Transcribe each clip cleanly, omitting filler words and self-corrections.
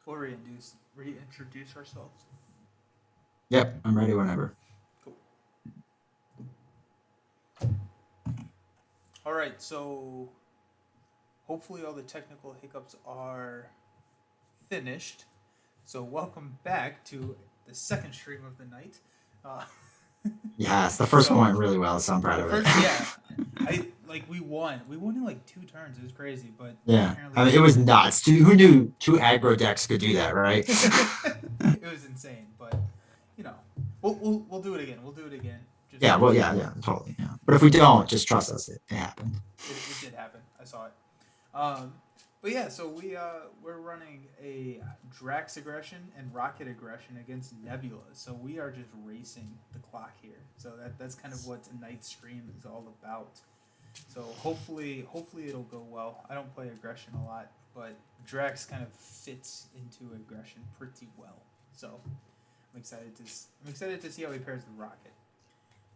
We'll reintroduce ourselves. Yep, I'm ready whenever. Cool. All right, so hopefully all the technical hiccups are finished. So welcome back to the second stream of the night. Uh, Yes, the first one so went really well, so I'm proud the of it. first, yeah, I like we won. We won in like two turns. It was crazy, but Yeah, apparently I mean, it was nuts. Who knew two aggro decks could do that, right? it was insane. But you know, we'll do it again. We'll do it again. Yeah, well, Just yeah, totally. Yeah, but if we don't, just trust us, it happened. it did happen. I saw it. Um, but yeah, so we're running a Drax aggression and Rocket aggression against Nebula. So we are just racing the clock here. So that's kind of what tonight's stream is all about. So hopefully it'll go well. I don't play aggression a lot, but Drax kind of fits into aggression pretty well. So I'm excited to see how he pairs with Rocket.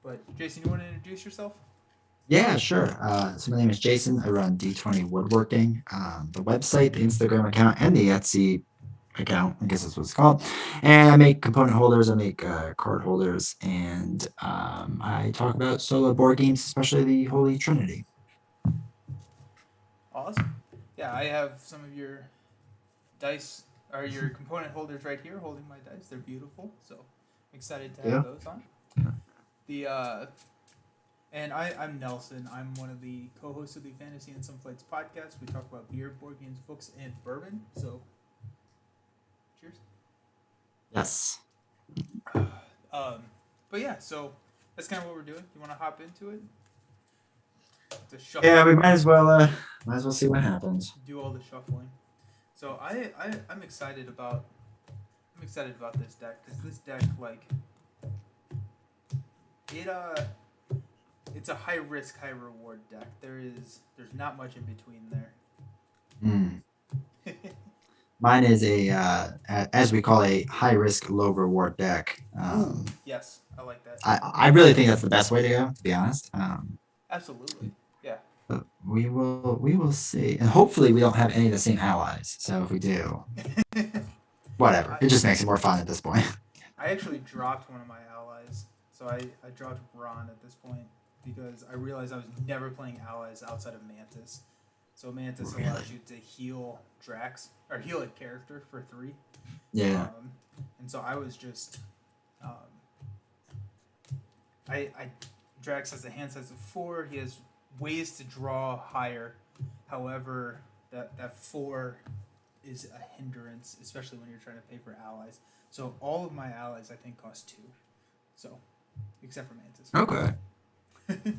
But Jason, you want to introduce yourself? Yeah, sure. So my name is Jason. I run D20 Woodworking, the website, the Instagram account, and the Etsy account. I guess that's what it's called. And I make component holders. I make card holders, and I talk about solo board games, especially the Holy Trinity. Awesome. Yeah, I have some of your dice or your component holders right here holding my dice. They're beautiful. So I'm excited to have Yeah. those on. The and I'm Nelson. I'm one of the co-hosts of the Fantasy and Some Flights podcast. We talk about beer, board games, books, and bourbon. So cheers. Yes. But yeah, so that's kind of what we're doing. You want to hop into it? To shuffle, Yeah, we might as well see what happens. do all the shuffling. So I'm excited about this deck because this deck it it's a high risk high reward deck. There's not much in between there. Mm. Mine is as we call a high risk, low reward deck. Ooh, yes, I like that. I really think that's the best way to go, to be honest. Absolutely, yeah. But we will see, and hopefully we don't have any of the same allies. So if we do, whatever, I it just makes it more fun at this point. I actually dropped one of my allies, so I dropped Ron at this point because I realized I was never playing allies outside of Mantis. So Mantis Really? allows you to heal Drax or heal a character for 3. Yeah. Um, and so I was just um, I Drax has a hand size of 4. He has ways to draw higher. However, that 4 is a hindrance, especially when you're trying to pay for allies. So all of my allies I think cost 2. So except for Okay. Mantis.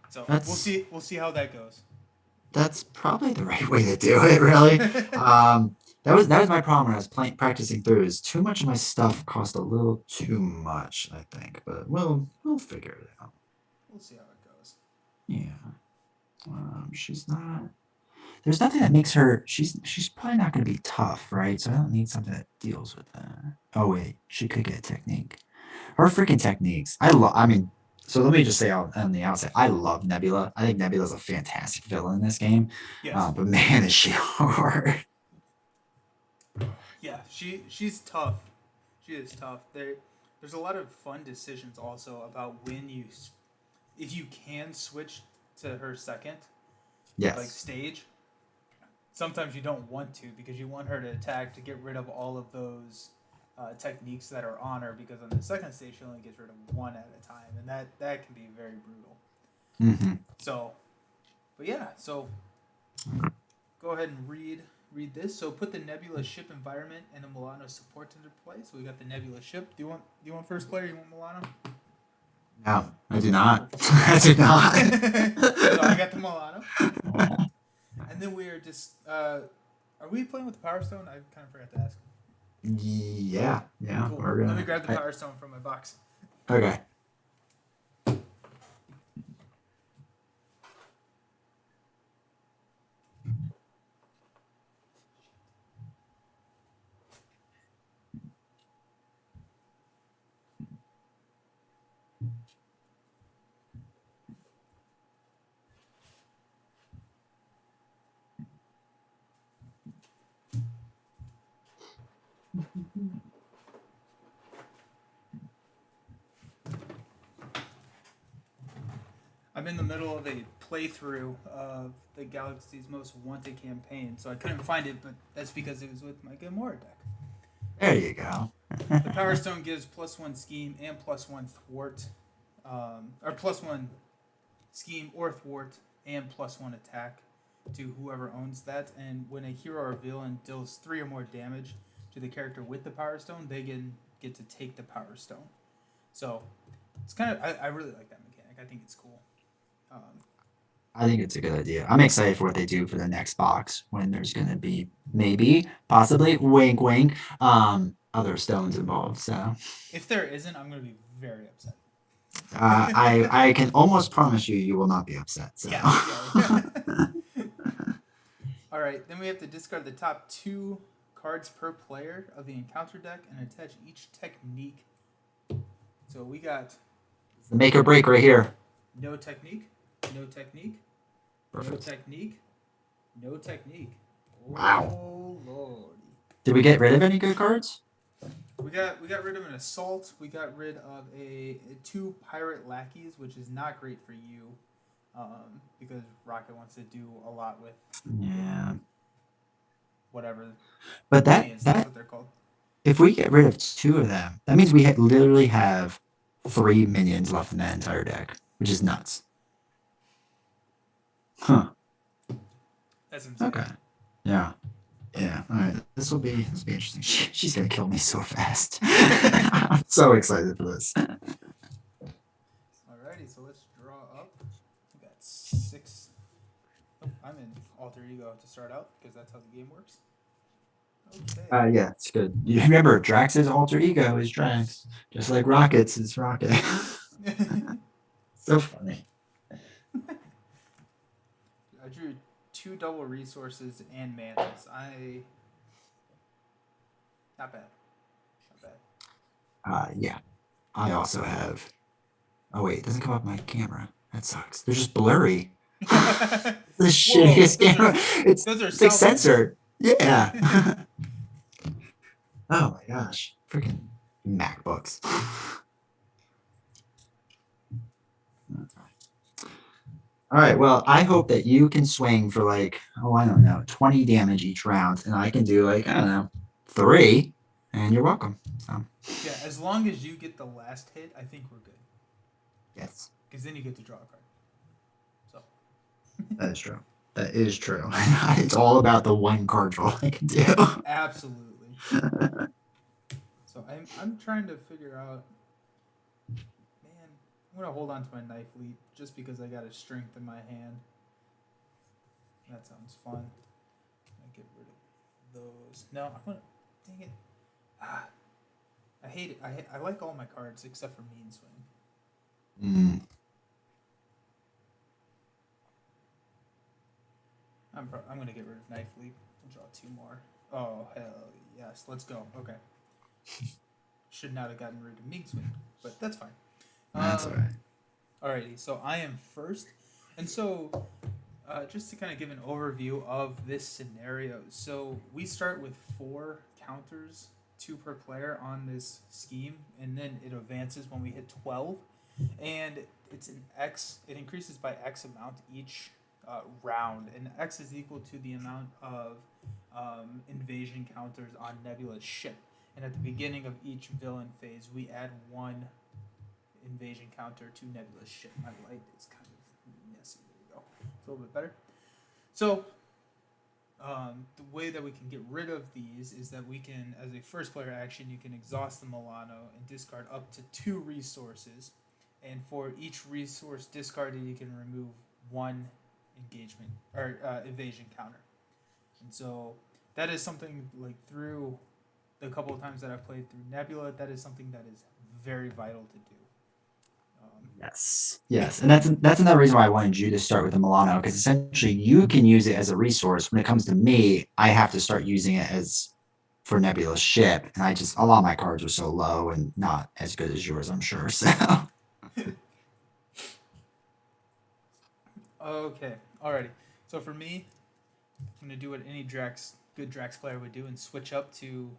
So That's we'll see how that goes. that's probably the right way to do it. Really. That was my problem when I was practicing through. Is too much of my stuff cost a little too much, I think. But we'll figure it out. We'll see how it goes. Yeah. She's not. There's nothing that makes her. She's probably not going to be tough, right? So I don't need something that deals with that. Oh wait, she could get a technique. Her freaking techniques. I mean, so let me just say on the outset, I love Nebula. I think Nebula's a fantastic villain in this game. Yes. But man, is she hard. Yeah, she's tough. She is tough. There's a lot of fun decisions also about when if you can switch to her second Yes. stage. Sometimes you don't want to because you want her to attack to get rid of all of those techniques that are on her because on the second stage she only gets rid of one at a time and that can be very brutal. Mm-hmm. So, but yeah, so go ahead and read this. So put the Nebula ship environment and the Milano support into play. So we got the Nebula ship. Do you want first player? You want Milano? No, I do not. I do not. So I got the Milano. And then we are just are we playing with the Power Stone? I kind of forgot to ask. Yeah, yeah. Cool. We're Let me gonna. grab the Power Stone from my box. Okay. I'm in the middle of a playthrough of the Galaxy's Most Wanted campaign, so I couldn't find it, but that's because it was with my Gamora deck. There you go. The Power Stone gives +1 scheme and +1 thwart, or +1 scheme or thwart and +1 attack to whoever owns that. And when a hero or villain deals 3 or more damage to the character with the Power Stone, they get to take the Power Stone. So it's kind of I really like that mechanic. I think it's cool. I think it's a good idea. I'm excited for what they do for the next box when there's going to be maybe, possibly, wink, wink, other stones involved. So If there isn't, I'm going to be very upset. I can almost promise you, you will not be upset. So. Yeah. All right, then we have to discard the top 2 cards per player of the encounter deck and attach each technique. So we got the make or break right here. no technique, no technique, Perfect. no technique, no technique. Wow. Oh lordy. Did we get rid of any good cards? We got rid of an assault. We got rid of a 2 pirate lackeys, which is not great for you, because Rocket wants to do a lot with whatever. But that's what they're called. If we get rid of 2 of them, that means we literally have 3 minions left in that entire deck, which is nuts. Huh. That's insane. Okay. Yeah. Yeah. All right. This will be interesting. She's gonna kill me so fast. I'm so excited for this. Alrighty, so let's draw up. We got 6. Oh, I'm in alter ego to start out because that's how the game works. Okay. Yeah, it's good. You remember, Drax's alter ego is Drax, just like Rocket's is Rocket. So funny. I drew 2 double resources and manas. Not bad. Yeah. I also have. Oh wait, it doesn't come up my camera. That sucks. They're just blurry. The shittiest camera. It's like censored. Yeah. Oh my gosh. Freaking MacBooks. All right. Well, I hope that you can swing for like, I don't know, 20 damage each round, and I can do like, I don't know, 3, and you're welcome. So. Yeah, as long as you get the last hit, I think we're good. Yes. Because then you get to draw a card. So. That is true. That is true. It's all about the 1 card draw I can do. Absolutely. So I'm trying to figure out. Man, I'm gonna hold on to my knife leap just because I got a strength in my hand. That sounds fun. I get rid of those. No, I'm gonna. Dang it. I hate it. I like all my cards except for Mean Swing. I'm gonna get rid of Knife Leap and draw 2 more. Oh hell yes, let's go. Okay. Should not have gotten rid of Mean Swing, but that's fine. That's alright. Alrighty, so I am first, and so just to kind of give an overview of this scenario. So we start with 4 counters, 2 per player on this scheme, and then it advances when we hit 12, and it's an X. It increases by X amount each round, and X is equal to the amount of invasion counters on Nebula's ship. And at the beginning of each villain phase, we add 1 invasion counter to Nebula's ship. My light is kind of messy. There we go. It's a little bit better. So the way that we can get rid of these is that we can, as a first player action, you can exhaust the Milano and discard up to 2 resources. And for each resource discarded, you can remove 1 engagement or evasion counter. And so that is something like through the couple of times that I've played through Nebula, that is something that is very vital to do. Yes, and that's another reason why I wanted you to start with the Milano, because essentially you can use it as a resource. When it comes to me, I have to start using it as for Nebula's ship, and a lot of my cards are so low and not as good as yours, I'm sure. So. Okay, alrighty. So for me, I'm gonna do what any good Drax player would do and switch up to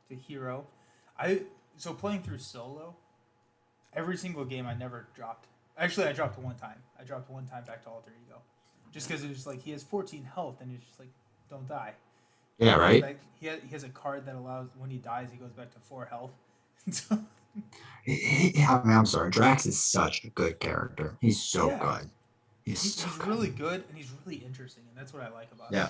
to hero. So playing through solo, every single game I never dropped. Actually, I dropped one time. I dropped one time back to alter ego, just because it was like he has 14 health and it's just like don't die. Yeah, He goes right. back. He has a card that allows when he dies he goes back to 4 health. So, I mean, I'm sorry. Drax is such a good character. He's so yeah, good. He's so he's good. really good and he's really interesting and that's what I like about him. Yeah.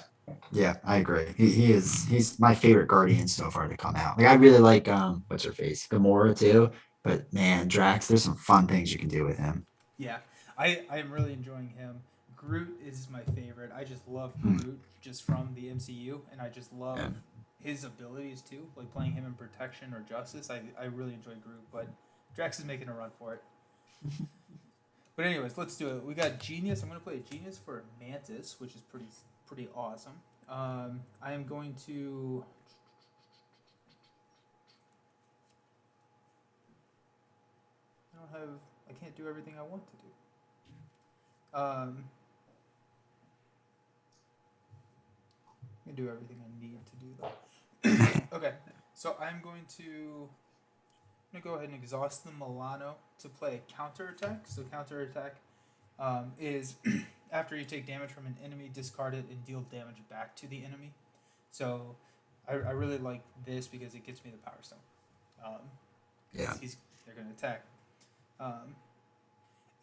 Yeah, I agree. He's my favorite Guardian so far to come out. Like I really like what's her face? Gamora too. But man, Drax, there's some fun things you can do with him. Yeah, I am really enjoying him. Groot is my favorite. I just love Hmm. Groot just from the MCU, and I just love Yeah. his abilities too. Like playing him in Protection or Justice, I really enjoy Groot. But Drax is making a run for it. But anyways, let's do it. We got Genius. I'm gonna play a Genius for Mantis, which is pretty awesome. I am going to. I don't have. I can't do everything I want to do. I can do everything I need to do though. Okay, so I'm going to. I'm gonna go ahead and exhaust the Milano to play a counter attack. So counter attack is after you take damage from an enemy, discard it and deal damage back to the enemy. So I really like this because it gets me the Power Stone. Yeah. They're gonna attack. Um,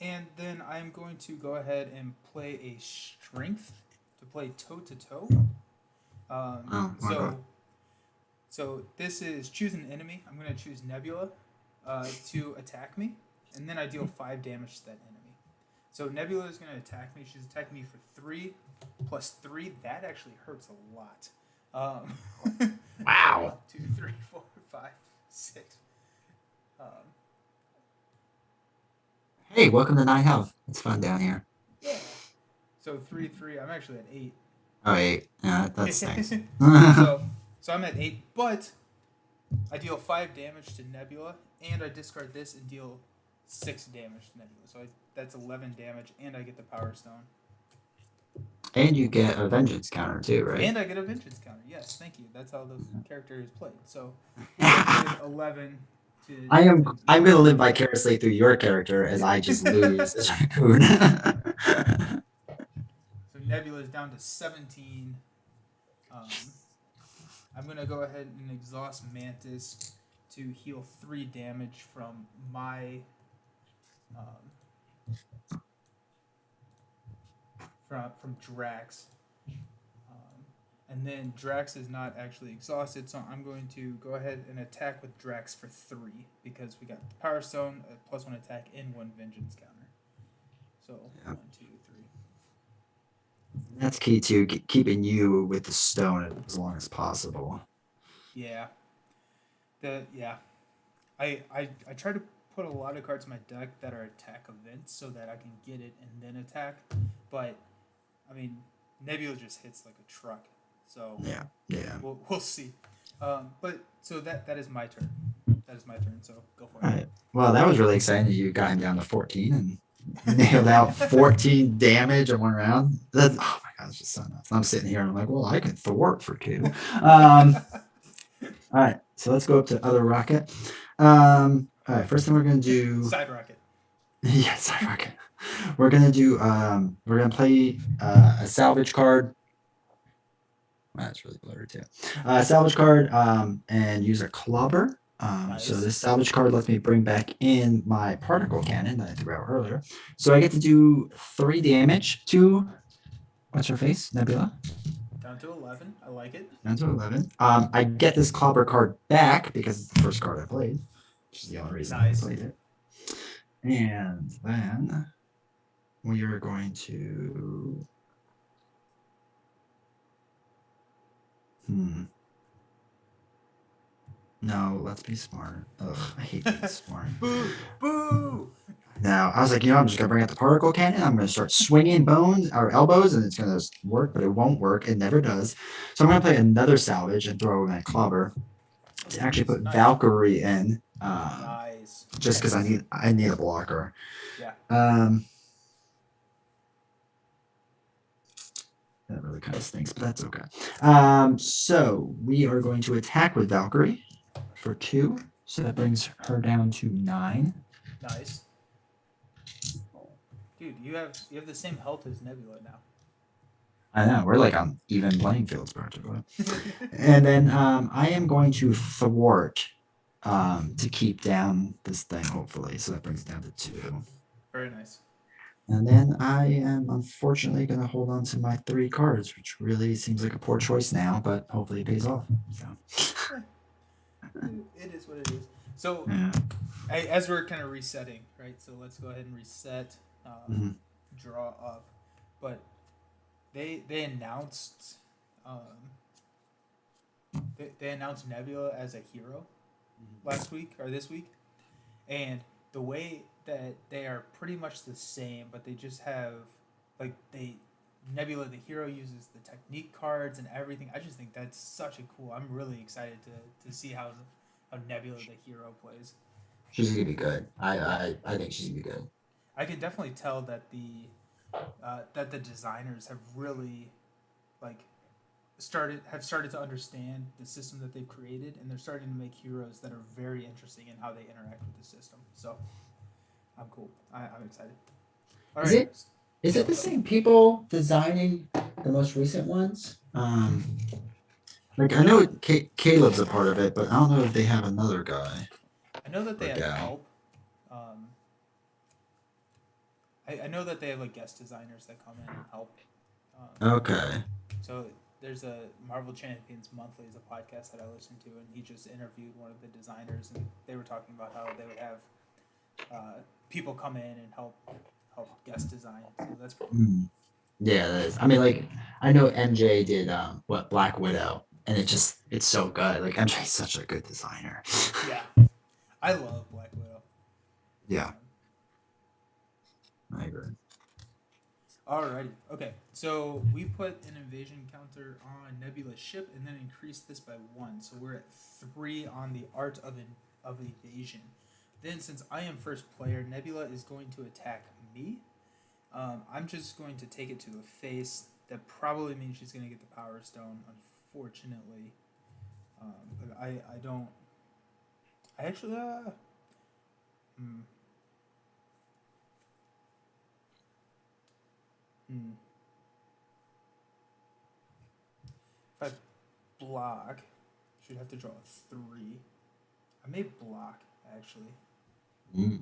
and then I'm going to go ahead and play a strength to play toe to toe. Oh, okay. So this is choose an enemy. I'm going to choose Nebula to attack me, and then I deal 5 damage to that enemy. So Nebula is going to attack me. She's attacking me for 3 plus 3. That actually hurts a lot. Wow. 1, 2, 3, 4, 5, 6. Hey, welcome to Nine Health. It's fun down here. Yeah. So 3, 3. I'm actually at 8. Oh, 8. Yeah, that stinks. So I'm at 8, but I deal 5 damage to Nebula, and I discard this and deal 6 damage to Nebula. So that's 11 damage, and I get the Power Stone. And you get a vengeance counter too, right? And I get a vengeance counter. Yes, thank you. That's how the character is played. So I did 11 to. I'm gonna live vicariously through your character as I just lose this raccoon. So Nebula is down to 17. I'm gonna go ahead and exhaust Mantis to heal 3 damage from my from Drax. And then Drax is not actually exhausted, so I'm going to go ahead and attack with Drax for 3 because we got the Power Stone, a +1 attack, and 1 vengeance counter. So Yeah. 1, 2, 3. That's key to keeping you with the stone as long as possible. Yeah. I try to put a lot of cards in my deck that are attack events so that I can get it and then attack. But I mean, Nebula just hits like a truck. So Yeah. we'll see. But so that is my turn. That is my turn. So go for it. All right. Well, that was really exciting that you got him down to 14 and nailed out 14 damage in one round. Oh my god, it's just so nuts. I'm sitting here and I'm like, well, I can thwart for 2. All right, so let's go up to other rocket. All right, first thing we're gonna do. Side rocket. Yeah, side rocket. We're gonna do. We're gonna play a salvage card. Wow, that's really blurred too. Salvage card. And use a clobber. Nice. So this salvage card lets me bring back in my particle cannon that I threw out earlier. So I get to do 3 damage to what's her face? Nebula. Down to 11. I like it. Down to 11. I get this clobber card back because it's the first card I played, which is the only reason I played it. And then we are going to. No, let's be smart. Ugh, I hate being smart. Boo! Now, I was like, I'm just going to bring out the particle cannon. I'm going to start swinging bones or elbows, and it's going to work, but it won't work. It never does. So I'm going to play another salvage and throw in a clobber to actually put Valkyrie in. Nice. Just because I need a blocker. Yeah. That really kind of stinks, but that's okay. So we are going to attack with Valkyrie. for 2. So that brings her down to 9. Nice. Dude, you have the same health as Nebula now. I know, we're like on even playing fields practically. And then I am going to thwart to keep down this thing, hopefully. So that brings it down to 2. Very nice. And then I am unfortunately going to hold on to my 3 cards, which really seems like a poor choice now, but hopefully it pays off. So, It is what it is. So, yeah. as we're kind of resetting, right? So let's go ahead and reset, Mhm. draw up. But they announced they announced Nebula as a hero last week or this week, and the way that they are pretty much the same, but they just have like they Nebula the hero uses the technique cards and everything. I just think that's such a cool. I'm really excited to see how Nebula the hero plays. She's going to be good. I think she's going to be good. I can definitely tell that the designers have really like started to understand the system that they've created, and they're starting to make heroes that are very interesting in how they interact with the system. So I'm cool. I'm excited. All Is right. it is it the same people designing the most recent ones? Like I know Caleb's a part of it, but I don't know if they have another guy I know that or they have gal. help. Um, I know that they have like guest designers that come in and help. Um, Okay. so there's a Marvel Champions Monthly is a podcast that I listen to, and he just interviewed one of the designers, and they were talking about how they would have people come in and help guest design. So that's pretty cool. Hmm. Yeah, that is. I mean, like I know MJ did what Black Widow, and it's so good. Like MJ's such a good designer. Yeah, I love Black Widow. Yeah, Um, I agree. Alrighty. Okay. So we put an invasion counter on Nebula's ship and then increased this by 1. So we're at 3 on the art of evasion. Then, since I am first player, Nebula is going to attack me. I'm just going to take it to the face. That probably means she's going to get the Power Stone, unfortunately. But I don't. I actually. Hmm, hmm. If I block, should have to draw a 3. I may block, actually. Mm,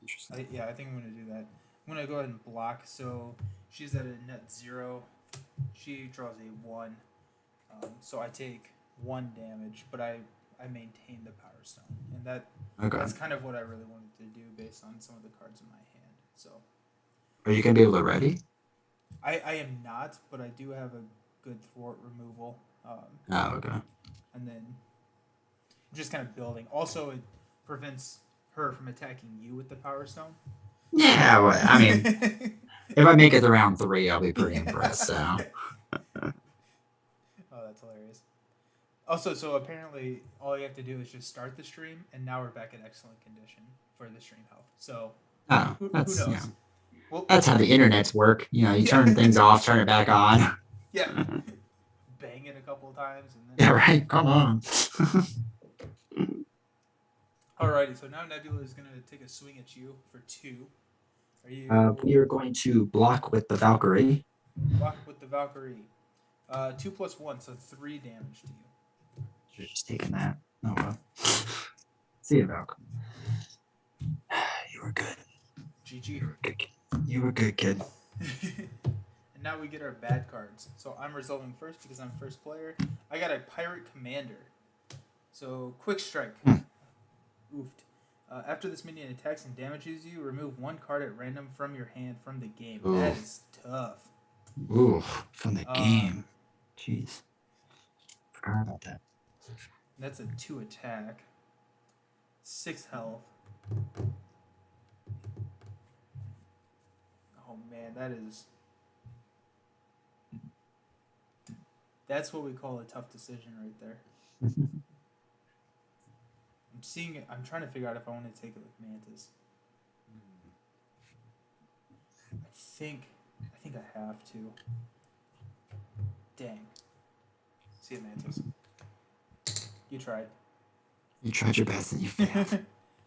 interesting. Yeah, I think I'm going to do that. I'm going to go ahead and block. So she's at a net 0. She draws a 1. So I take 1 damage, but I maintain the Power Stone. And Okay. that's kind of what I really wanted to do based on some of the cards in my hand. So Are you gonna be able to ready? I am not, but I do have a good thwart removal. Oh, okay. And then I'm just kind of building. Also, it prevents her from attacking you with the Power Stone. Yeah, well, I mean, if I make it to round 3, I'll be pretty Yeah. impressed. So, Oh, that's hilarious. Also, so apparently all you have to do is just start the stream, and now we're back in excellent condition for the stream health. So oh, who that's knows? that's how the internets work. You Yeah, turn things off, turn it back on. yeah. Bang it a couple of times, and Yeah, then right. Come on. alrighty. So now Nebula is gonna take a swing at you for 2. Are you We are going to block with the Valkyrie. block with the Valkyrie? 2 plus 1, so 3 damage to you. Should have just taken that. Oh well. See you, Valkyrie. You were good. GG. You were good. You were good, kid. And now we get our bad cards. So I'm resolving first because I'm first player. I got a Pirate Commander. So quick strike. Hmm. Oofed. After this minion attacks and damages you, remove 1 card at random from your hand from the game. Ooh. That is tough. Ooh, from the game. Jeez. Forgot about that. That's a 2 attack. 6 health. Oh man, that's what we call a tough decision right there. I'm seeing it. I'm trying to figure out if I want to take it with Mantis. I think I have to. Dang. See you, Mantis. You tried. You tried your best and you failed.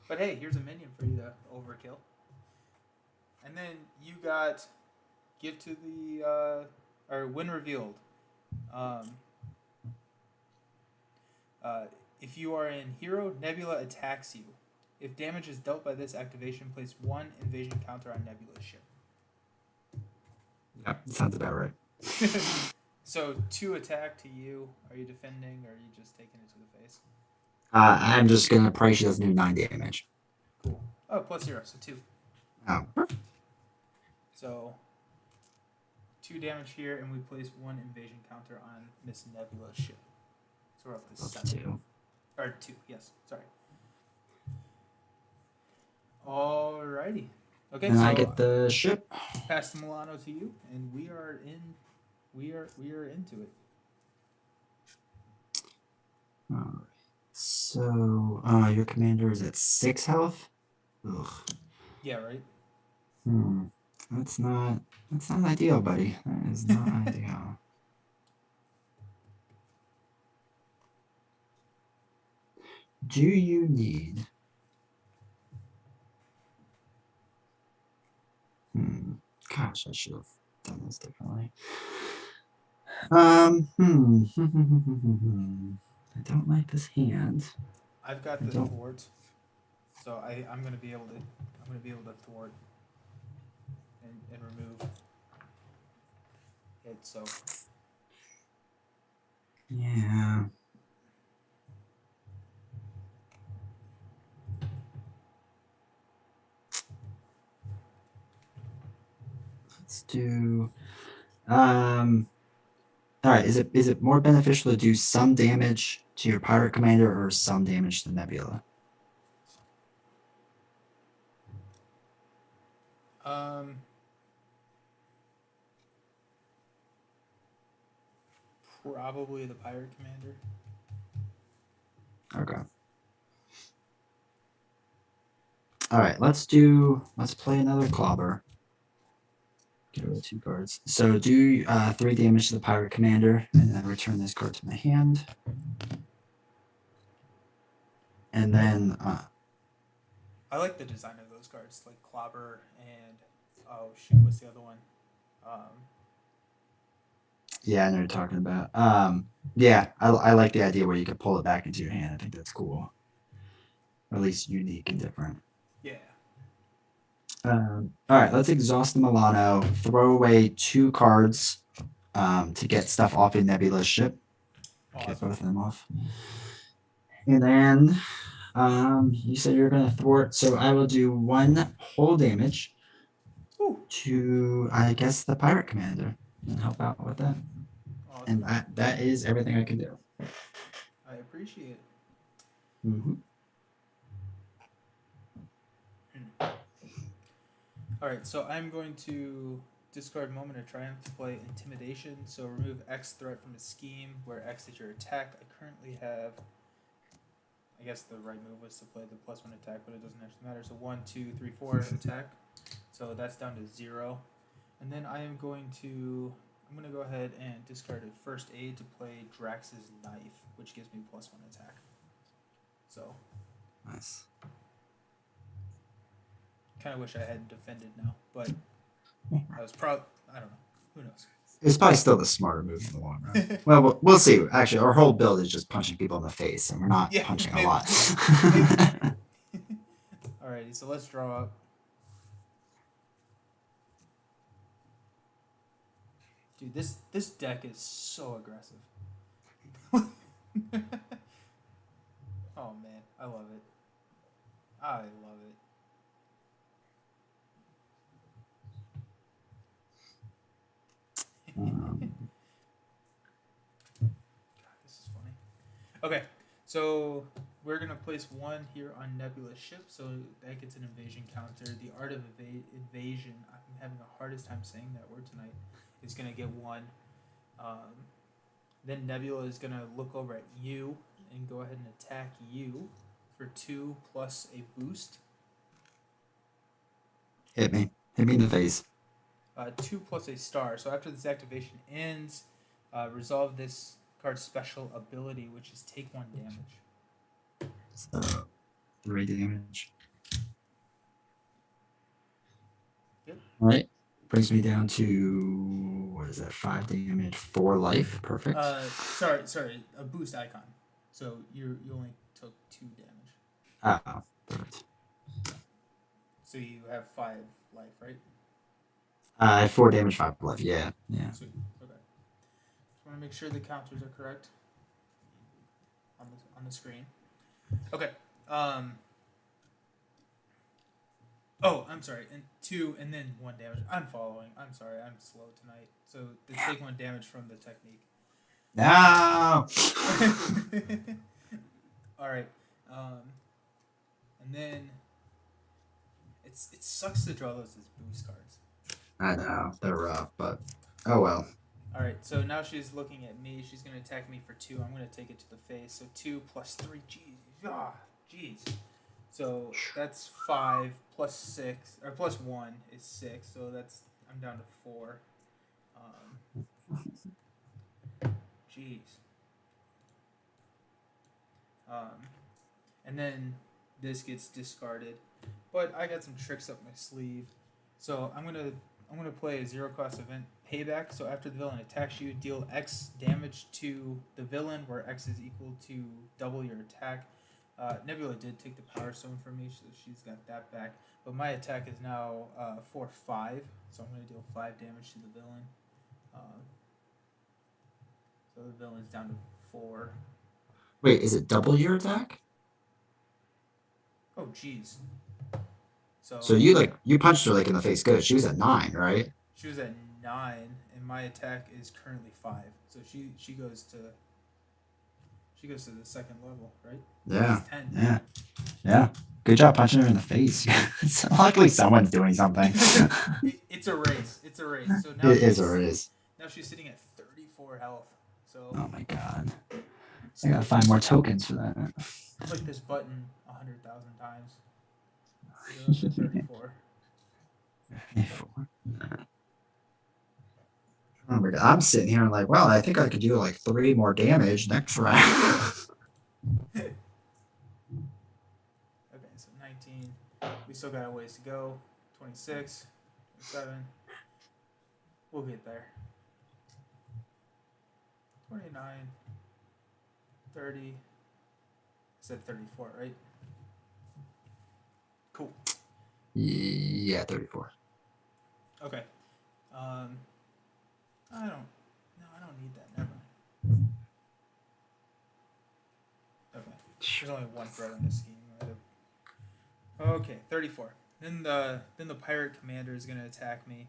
But hey, here's a minion for you to overkill. And then you got give to the or when revealed. Um, uh, if you are in hero, Nebula attacks you. If damage is dealt by this activation, place 1 invasion counter on Nebula's ship. Yep, sounds about right. So 2 attack to you. Are you defending or are you just taking it to the face? I'm just gonna pray she doesn't do 9 damage. Cool. Oh, +0, so 2. Oh, perfect. So 2 damage here, and we place 1 invasion counter on Miss Nebula's ship. So we're up to 7. 2. Or 2, yes. Sorry. Alrighty. Okay, And so I get the ship. pass the Milano to you, and we are into it. All right. So, your commander is at 6 health. Ugh. Yeah, right. That's not ideal, buddy. That is not ideal. Do you need? Gosh, I should have done this differently. I don't like this hand. I've got the thwart, so I'm gonna be able to thwart and remove it. So yeah. Let's do. All right. Is it more beneficial to do some damage to your pirate commander or some damage to Nebula? Probably the pirate commander. Okay. All right. Let's play another clobber. Get rid of 2 cards. So do 3 damage to the pirate commander, and then return this card to my hand. And then I like the design of those cards, like Clobber and what's the other one? Yeah, I know what you're talking about. Yeah, I like the idea where you can pull it back into your hand. I think that's cool. Or at least unique and different. Yeah. All right, let's exhaust the Milano. Throw away 2 cards to get stuff off in Nebula's ship. Awesome. Get both of them off. And then you said you're going to thwart, so I will do 1 whole damage to, I guess, the pirate commander and help out with that. Awesome. And that is everything I can do. I appreciate it. All right, so I'm going to discard Moment of Triumph to play Intimidation. So remove X threat from the scheme, where X is your attack. I currently have. I guess the right move was to play the +1 attack, but it doesn't actually matter. So 1, 2, 3, 4 attack. So that's down to 0. And then I'm going to go ahead and discard a First Aid to play Drax's Knife, which gives me +1 attack. So nice. Kind of wish I hadn't defended now, but I was I don't know. Who knows? It's probably still the smarter move in the long run. Well, we'll see. Actually, our whole build is just punching people in the face, and we're not punching a lot. Alrighty, so let's draw up. Dude, this deck is so aggressive. Oh man, I love it. I love it. God, this is funny. Okay, so we're gonna place 1 here on Nebula's ship, so that gets an invasion counter. The art of invasion, I'm having the hardest time saying that word tonight, is gonna get 1. Then Nebula is gonna look over at you and go ahead and attack you for 2 plus a boost. Hit me in the face. 2 plus a star. So after this activation ends, resolve this card's special ability, which is take 1 damage. So 3 damage. Yep. All right. Brings me down to what is that? 5 damage, 4 life. Perfect. Sorry, a boost icon. So you only took 2 damage. Ah, perfect. So you have 5 life, right? I have 4 damage, 5 life. Yeah. Sweet. Okay. Just want to make sure the counters are correct on the screen. Okay. Oh, I'm sorry. And 2 and then 1 damage. I'm following. I'm sorry. I'm slow tonight. So they take 1 damage from the technique. No. All right. And then it sucks to draw those as boost cards. I know they're rough, but oh well. All right. So now she's looking at me. She's gonna attack me for 2. I'm gonna take it to the face. So 2 plus 3. Jeez. So that's 5 plus 6 or plus 1 is 6. So I'm down to 4. Jeez. And then this gets discarded, but I got some tricks up my sleeve. So I'm gonna play a 0-cost event payback. So after the villain attacks you, deal X damage to the villain, where X is equal to double your attack. Nebula did take the Power Stone from me, so she's got that back. But my attack is now 4/5, so I'm gonna deal 5 damage to the villain. So the villain's down to 4. Wait, is it double your attack? Oh, jeez. So you punched her like in the face good. She was at 9, right? She was at 9, and my attack is currently 5. So she goes to the second level, right? Yeah. She's 10. Yeah. Good job punching her in the face. Luckily, someone's doing something. It's a race. So now it is a race. Now she's sitting at 34 health. So. Oh my god. I gotta find more tokens for that. Click this button 100,000 times. So 34. 34. Oh my god. I'm sitting here and like, well, I think I could do like 3 more damage next round. Okay, so 19. We still got a ways to go. 26, 27. We'll get there. 29, 30. I said 34, right? Cool. Yeah, 34. Okay. I don't need that. Never mind. Okay. There's only 1 threat in this scheme. Okay, 34. Then the pirate commander is gonna attack me.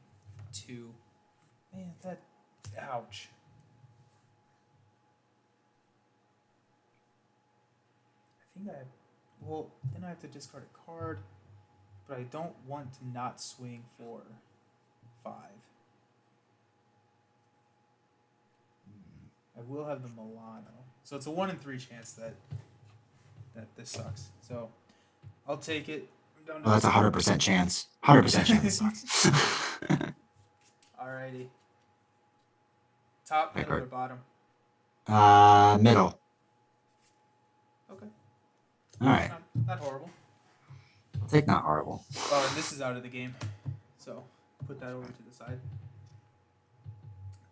2. Man, ouch. Then I have to discard a card, but I don't want to not swing for 5. I will have the Milano. So it's a 1 in 3 chance that this sucks. So I'll take it. Well, that's a 100% chance. 100% chance sucks. Alrighty. Top, middle, or bottom? Middle. Okay. Alright. Not horrible. I'll take not horrible. Oh, and this is out of the game. So put that over to the side.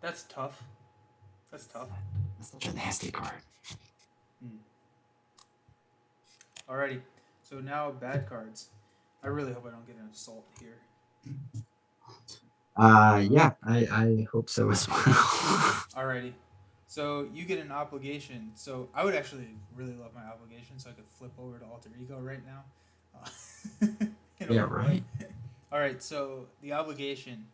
That's tough. That's such a nasty card. Alrighty. So now bad cards. I really hope I don't get an assault here. Yeah, I hope so as well. Alrighty. So you get an obligation. So I would actually really love my obligation, so I could flip over to alter ego right now. Yeah, right. Alright, so the obligation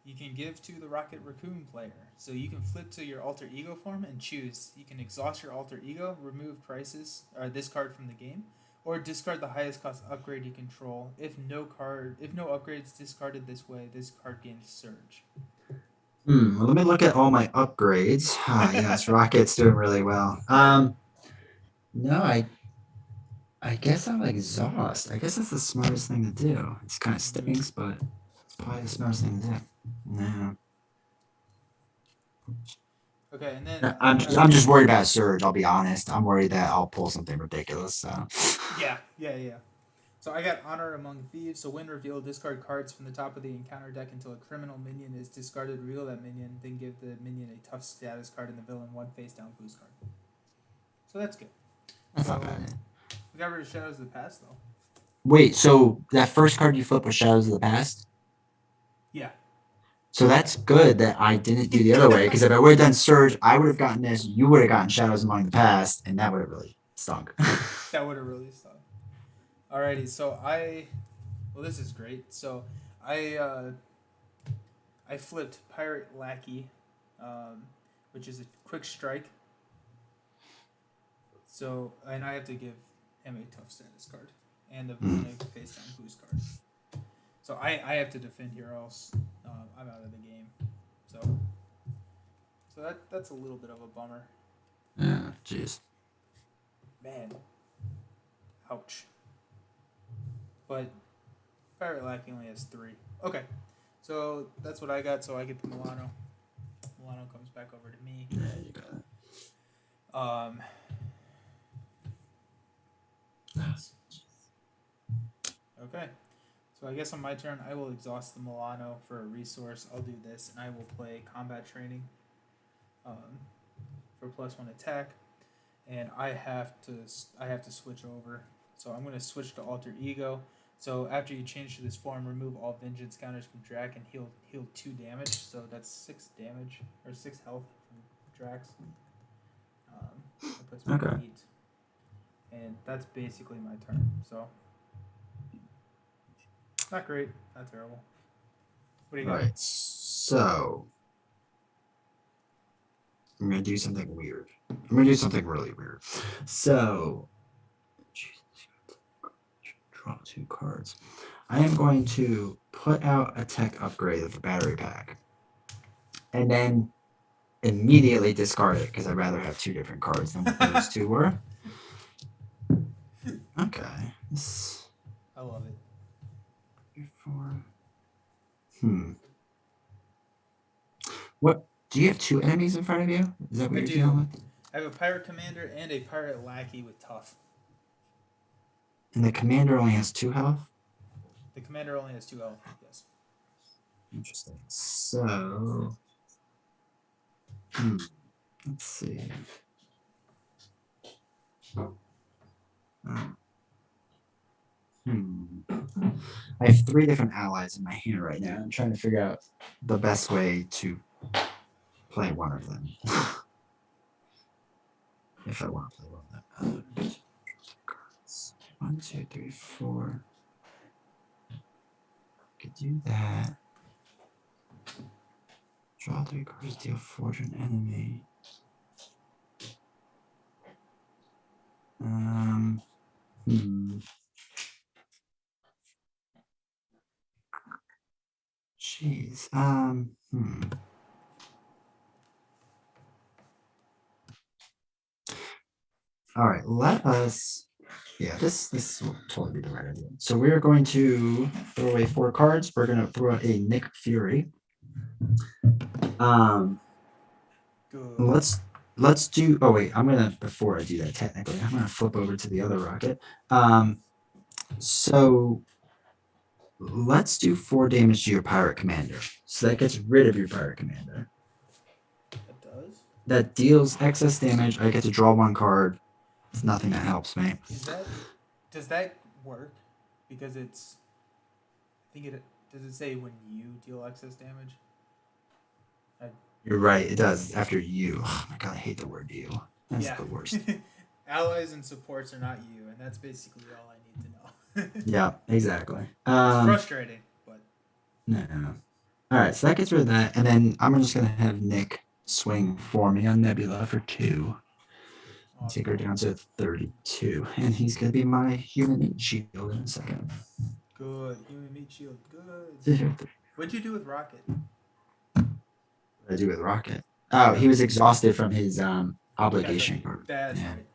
you can give to the Rocket Raccoon player. So you can flip to your alter ego form and choose. You can exhaust your alter ego, remove crisis or this card from the game, or discard the highest cost upgrade you control. If no upgrades discarded this way, this card gains surge. Let me look at all my upgrades. Yes, Rocket's doing really well. No, I guess I'll exhaust. I guess that's the smartest thing to do. It's kind of stinks, but it's probably the smartest thing to do. No. Okay, and then I'm just worried about Surge. I'll be honest. I'm worried that I'll pull something ridiculous. So. yeah. So I got Honor Among Thieves. So when revealed, discard cards from the top of the encounter deck until a criminal minion is discarded. Reveal that minion, then give the minion a tough status card and the villain one face down boost card. So that's good. That's So not bad. we got rid of Shadows of the Past though. Wait, so that first card you flip was Shadows of the Past? Yeah. So that's good that I didn't do the other way, because if I would have done Surge, I would have gotten this, you would have gotten Shadows Among the Past, and that would have really stunk. That would have really sucked. Alrighty, so well, this is great. So I flipped Pirate Lackey, which is a quick strike. So and I have to give him a tough status card and a face down boost card. So I have to defend here, or else I'm out of the game. So that's a little bit of a bummer. Yeah, jeez. Man, ouch. But Pirate Lackey only has 3. Okay, so that's what I got. So I get the Milano. Milano comes back over to me. Yeah, you got it. Okay. So I guess on my turn, I will exhaust the Milano for a resource. I'll do this, and I will play Combat Training for +1 attack, and I have to switch over. So I'm going to switch to Alter Ego. So after you change to this form, remove all Vengeance counters from Drax and heal 2 damage. So that's 6 damage or 6 health from Drax. That puts me at 8, and that's basically my turn. So. Not great. Not terrible. What do you got? Alright, so I'm gonna do something weird. I'm gonna do something really weird. So draw 2 cards. I am going to put out a tech upgrade of the battery pack. And then immediately discard it, because I'd rather have 2 different cards than what those 2 were. Okay. I love it. 4. What? Do you have 2 enemies in front of you? Is that what you're dealing with? I have a pirate commander and a pirate lackey with tough. And the commander only has 2 health? The commander only has 2 health, yes. Interesting. So let's see. I have 3 different allies in my hand right now. I'm trying to figure out the best way to play one of them. If I want to play one of them. 1, 2, 3, 4. Could do that. Draw 3 cards, deal 4 to an enemy. Jeez. All right, let us. Yeah, this will totally be the right idea. So we're going to throw away 4 cards. We're going to throw out a Nick Fury. Good. Let's do. Oh wait, before I do that, technically, I'm gonna flip over to the other rocket. So let's do 4 damage to your pirate commander. So that gets rid of your pirate commander. It does? That deals excess damage. I get to draw 1 card. It's nothing that helps me. Does that work? Because it's. I think it. Does it say when you deal excess damage? You're right. It does. After you. Oh my god, I hate the word you. That's the worst. Allies and supports are not you, and that's basically all I need to know. Yeah, exactly. It's frustrating, but. No. All right, so that gets rid of that, and then I'm just gonna have Nick swing for me on Nebula for 2. Awesome. Take her down to 32, and he's gonna be my human meat shield in a second. Good human meat shield. Good. What'd you do with Rocket? What did I do with Rocket? Oh, he was exhausted from his obligation. That's right.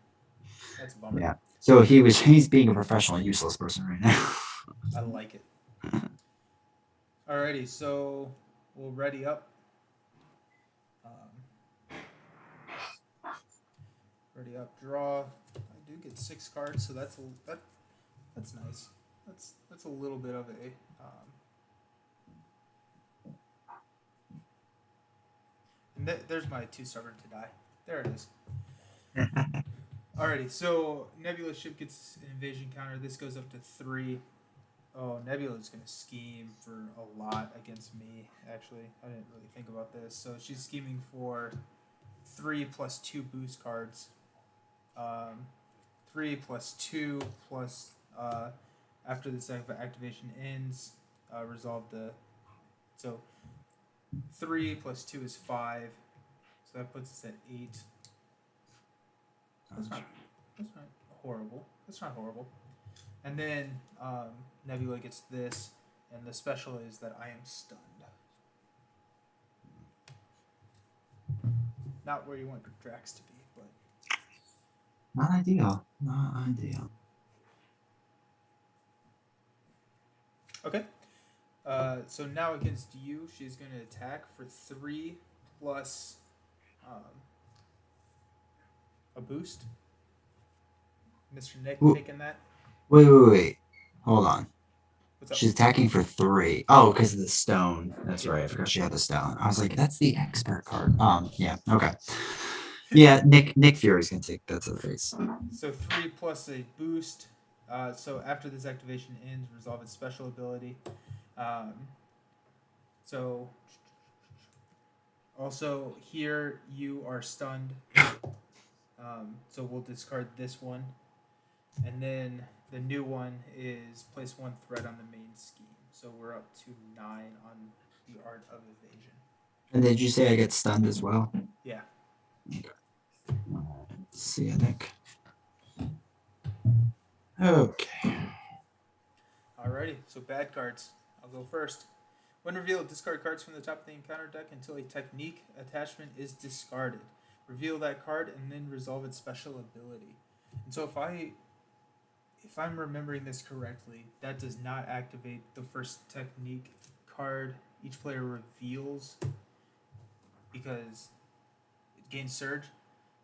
That's a bummer. Yeah. So he's being a professional, useless person right now. I like it. Alrighty, so we'll ready up. Already up. Draw. I do get 6 cards, so that's that's nice. That's a little bit of a. And there's my too stubborn to die. There it is. Alrighty, so Nebula ship gets an invasion counter. This goes up to 3. Oh, Nebula's gonna scheme for a lot against me. Actually, I didn't really think about this. So she's scheming for 3 plus 2 boost cards. 3 plus 2 plus after this activation ends, resolve the. So 3 plus 2 is 5. So that puts us at 8. That's not horrible. That's not horrible. And then Nebula gets this, and the special is that I am stunned. Not where you want Drax to be, but Not ideal. Not ideal. okay. So now against you, she's going to attack for 3 plus a boost. Mr. Nick taking that. Wait. Hold on. What's up? She's attacking for 3. Oh, because of the stone. That's right. I forgot she had the stone. I was like, that's the expert card. Yeah. Okay. Yeah, Nick Fury's gonna take that to the face. So 3 plus a boost. So after this activation ends, resolve its special ability. So also here you are stunned. So we'll discard this one, and then the new one is place 1 threat on the main scheme. So we're up to 9 on the art of evasion. And did you say I get stunned as well? Yeah. Okay. See ya, Nick. Okay. Alrighty, so bad cards. I'll go first. When revealed, discard cards from the top of the encounter deck until a technique attachment is discarded. Reveal that card and then resolve its special ability. And so if I'm remembering this correctly, that does not activate the first technique card each player reveals because it gains surge.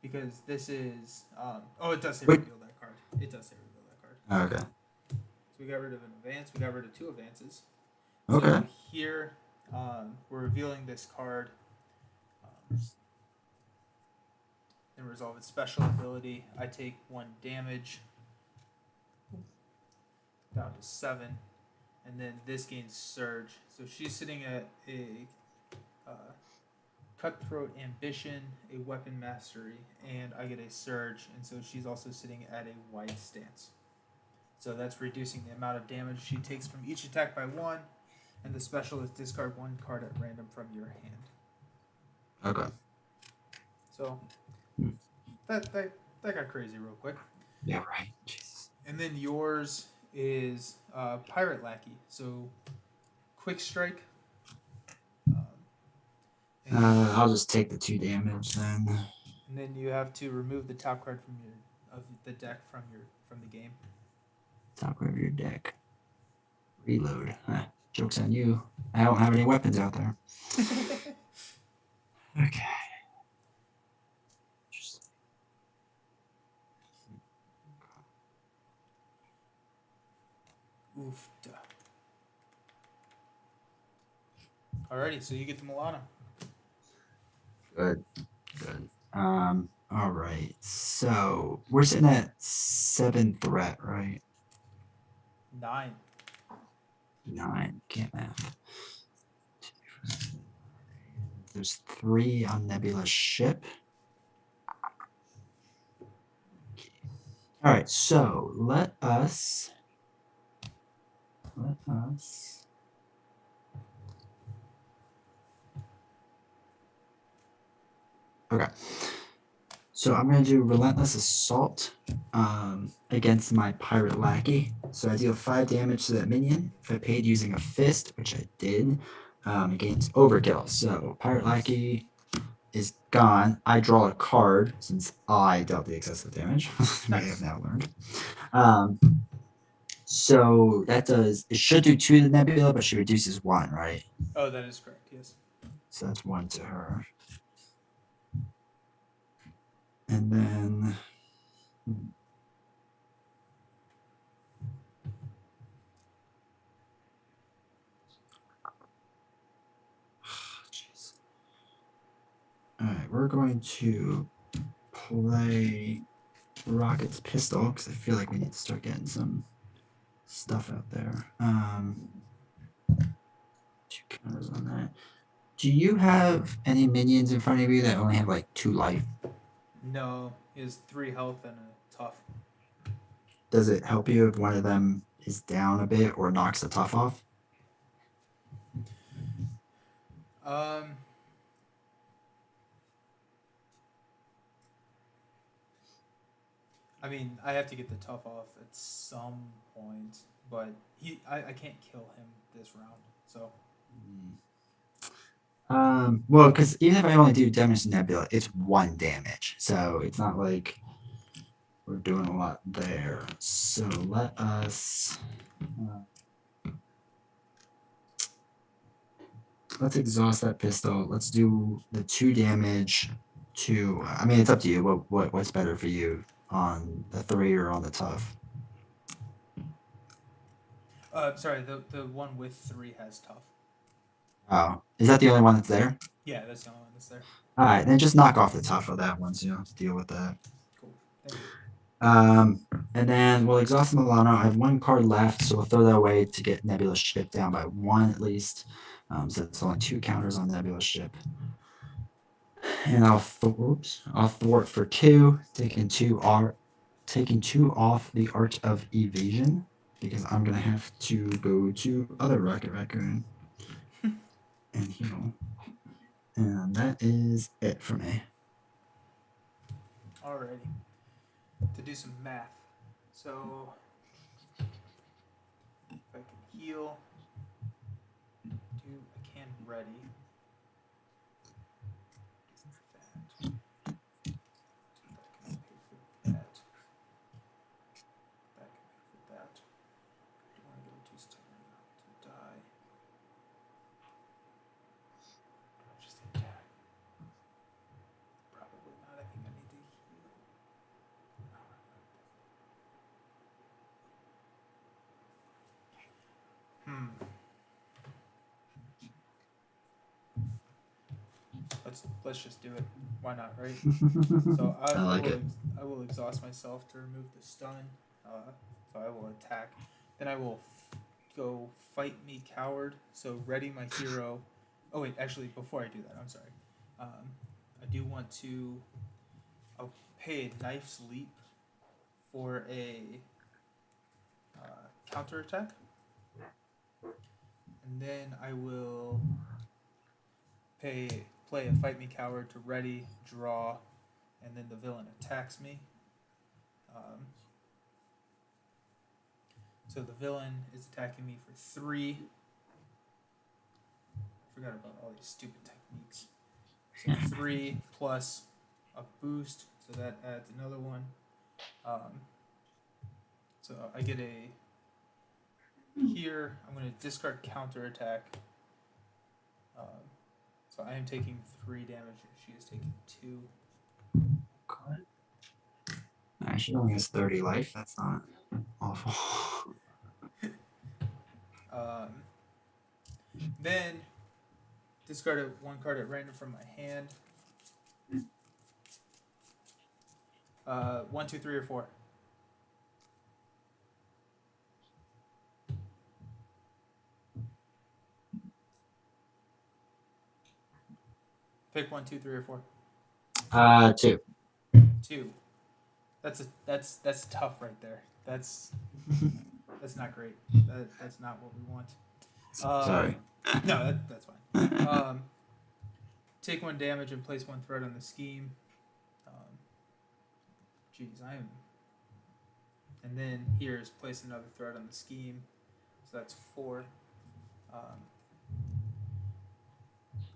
Because this is it does say reveal that card. It does say reveal that card. Okay. So we got rid of an advance. We got rid of 2 advances. Okay. So here we're revealing this card. And resolve its special ability. I take 1 damage. Down to 7. And then this gains surge. So she's sitting at a cutthroat ambition, a weapon mastery, and I get a surge. And so she's also sitting at a wide stance. So that's reducing the amount of damage she takes from each attack by 1. And the special is discard 1 card at random from your hand. Okay. So that got crazy real quick. Yeah, right. Jesus. And then yours is Pirate Lackey. So quick strike. I'll just take the 2 damage then. And then you have to remove the top card from the deck from the game. Top of your deck. Reload. Joke's on you. I don't have any weapons out there. Okay. Oof. Alrighty, so you get the Milano. Good. All right. So we're sitting at 7 threat, right? 9. 9. Can't math. There's 3 on Nebula's ship. All right. So let us. Okay. So I'm going to do Relentless Assault against my Pirate Lackey. So I deal 5 damage to that minion. If I paid using a fist, which I did, it gains Overkill. So Pirate Lackey is gone. I draw a card since I dealt the excessive damage. I have now learned. So that does, it should do 2 to the Nebula, but she reduces 1, right? Oh, that is correct, yes. So that's 1 to her. And then we're going to play Rocket's pistol because I feel like we need to start getting some stuff out there. 2 counters on that. Do you have any minions in front of you that only have like 2 life? No, he has 3 health and a tough. Does it help you if one of them is down a bit or knocks the tough off? Um, I mean, I have to get the tough off at some point, but I can't kill him this round. So Well, because even if I only do damage to Nebula, it's 1 damage, so it's not like we're doing a lot there. So let us let's exhaust that pistol. Let's do the 2 damage to. I mean, it's up to you. What's better for you on the 3 or on the tough? sorry, the one with 3 has tough. Oh, is that the only one that's there? Yeah, that's the only one that's there. All right, then just knock off the tough of that one, so you don't have to deal with that. Cool. Thank you. And then we'll exhaust Milano. I have 1 card left, so we'll throw that away to get Nebula's ship down by 1 at least. So it's only 2 counters on Nebula's ship. And I'll thwart for 2, taking 2 off the Art of Evasion because I'm gonna have to go to other Rocket Raccoon and heal. And that is it for me. Alrighty. To do some math. So if I can heal, I can ready. That. That can pay for that. That can pay for that. I don't want to get too stubborn to die. Do I just attack? Probably not. I think I need to heal. Let's just do it. Why not, right? So I like it. I will exhaust myself to remove the stun. So I will attack. Then I will go fight me coward. So ready my hero. Oh wait, actually before I do that, I'm sorry. I do want to. I'll pay a knife's leap for a counter attack, and then I will play a fight me coward to ready, draw, and then the villain attacks me. So the villain is attacking me for 3. I forgot about all these stupid techniques. So 3 plus a boost, so that adds another one. So I get a. Here, I'm going to discard counter attack. So I am taking 3 damage, and she is taking 2. She only has 30 life. That's not awful. Then discard 1 card at random from my hand. 1, 2, 3, or 4. Pick 1, 2, 3, or 4. 2. 2. That's tough right there. That's not great. That's not what we want. Sorry. No, that's fine. Take 1 damage and place 1 threat on the scheme. I am. And then here is place another threat on the scheme. So that's 4.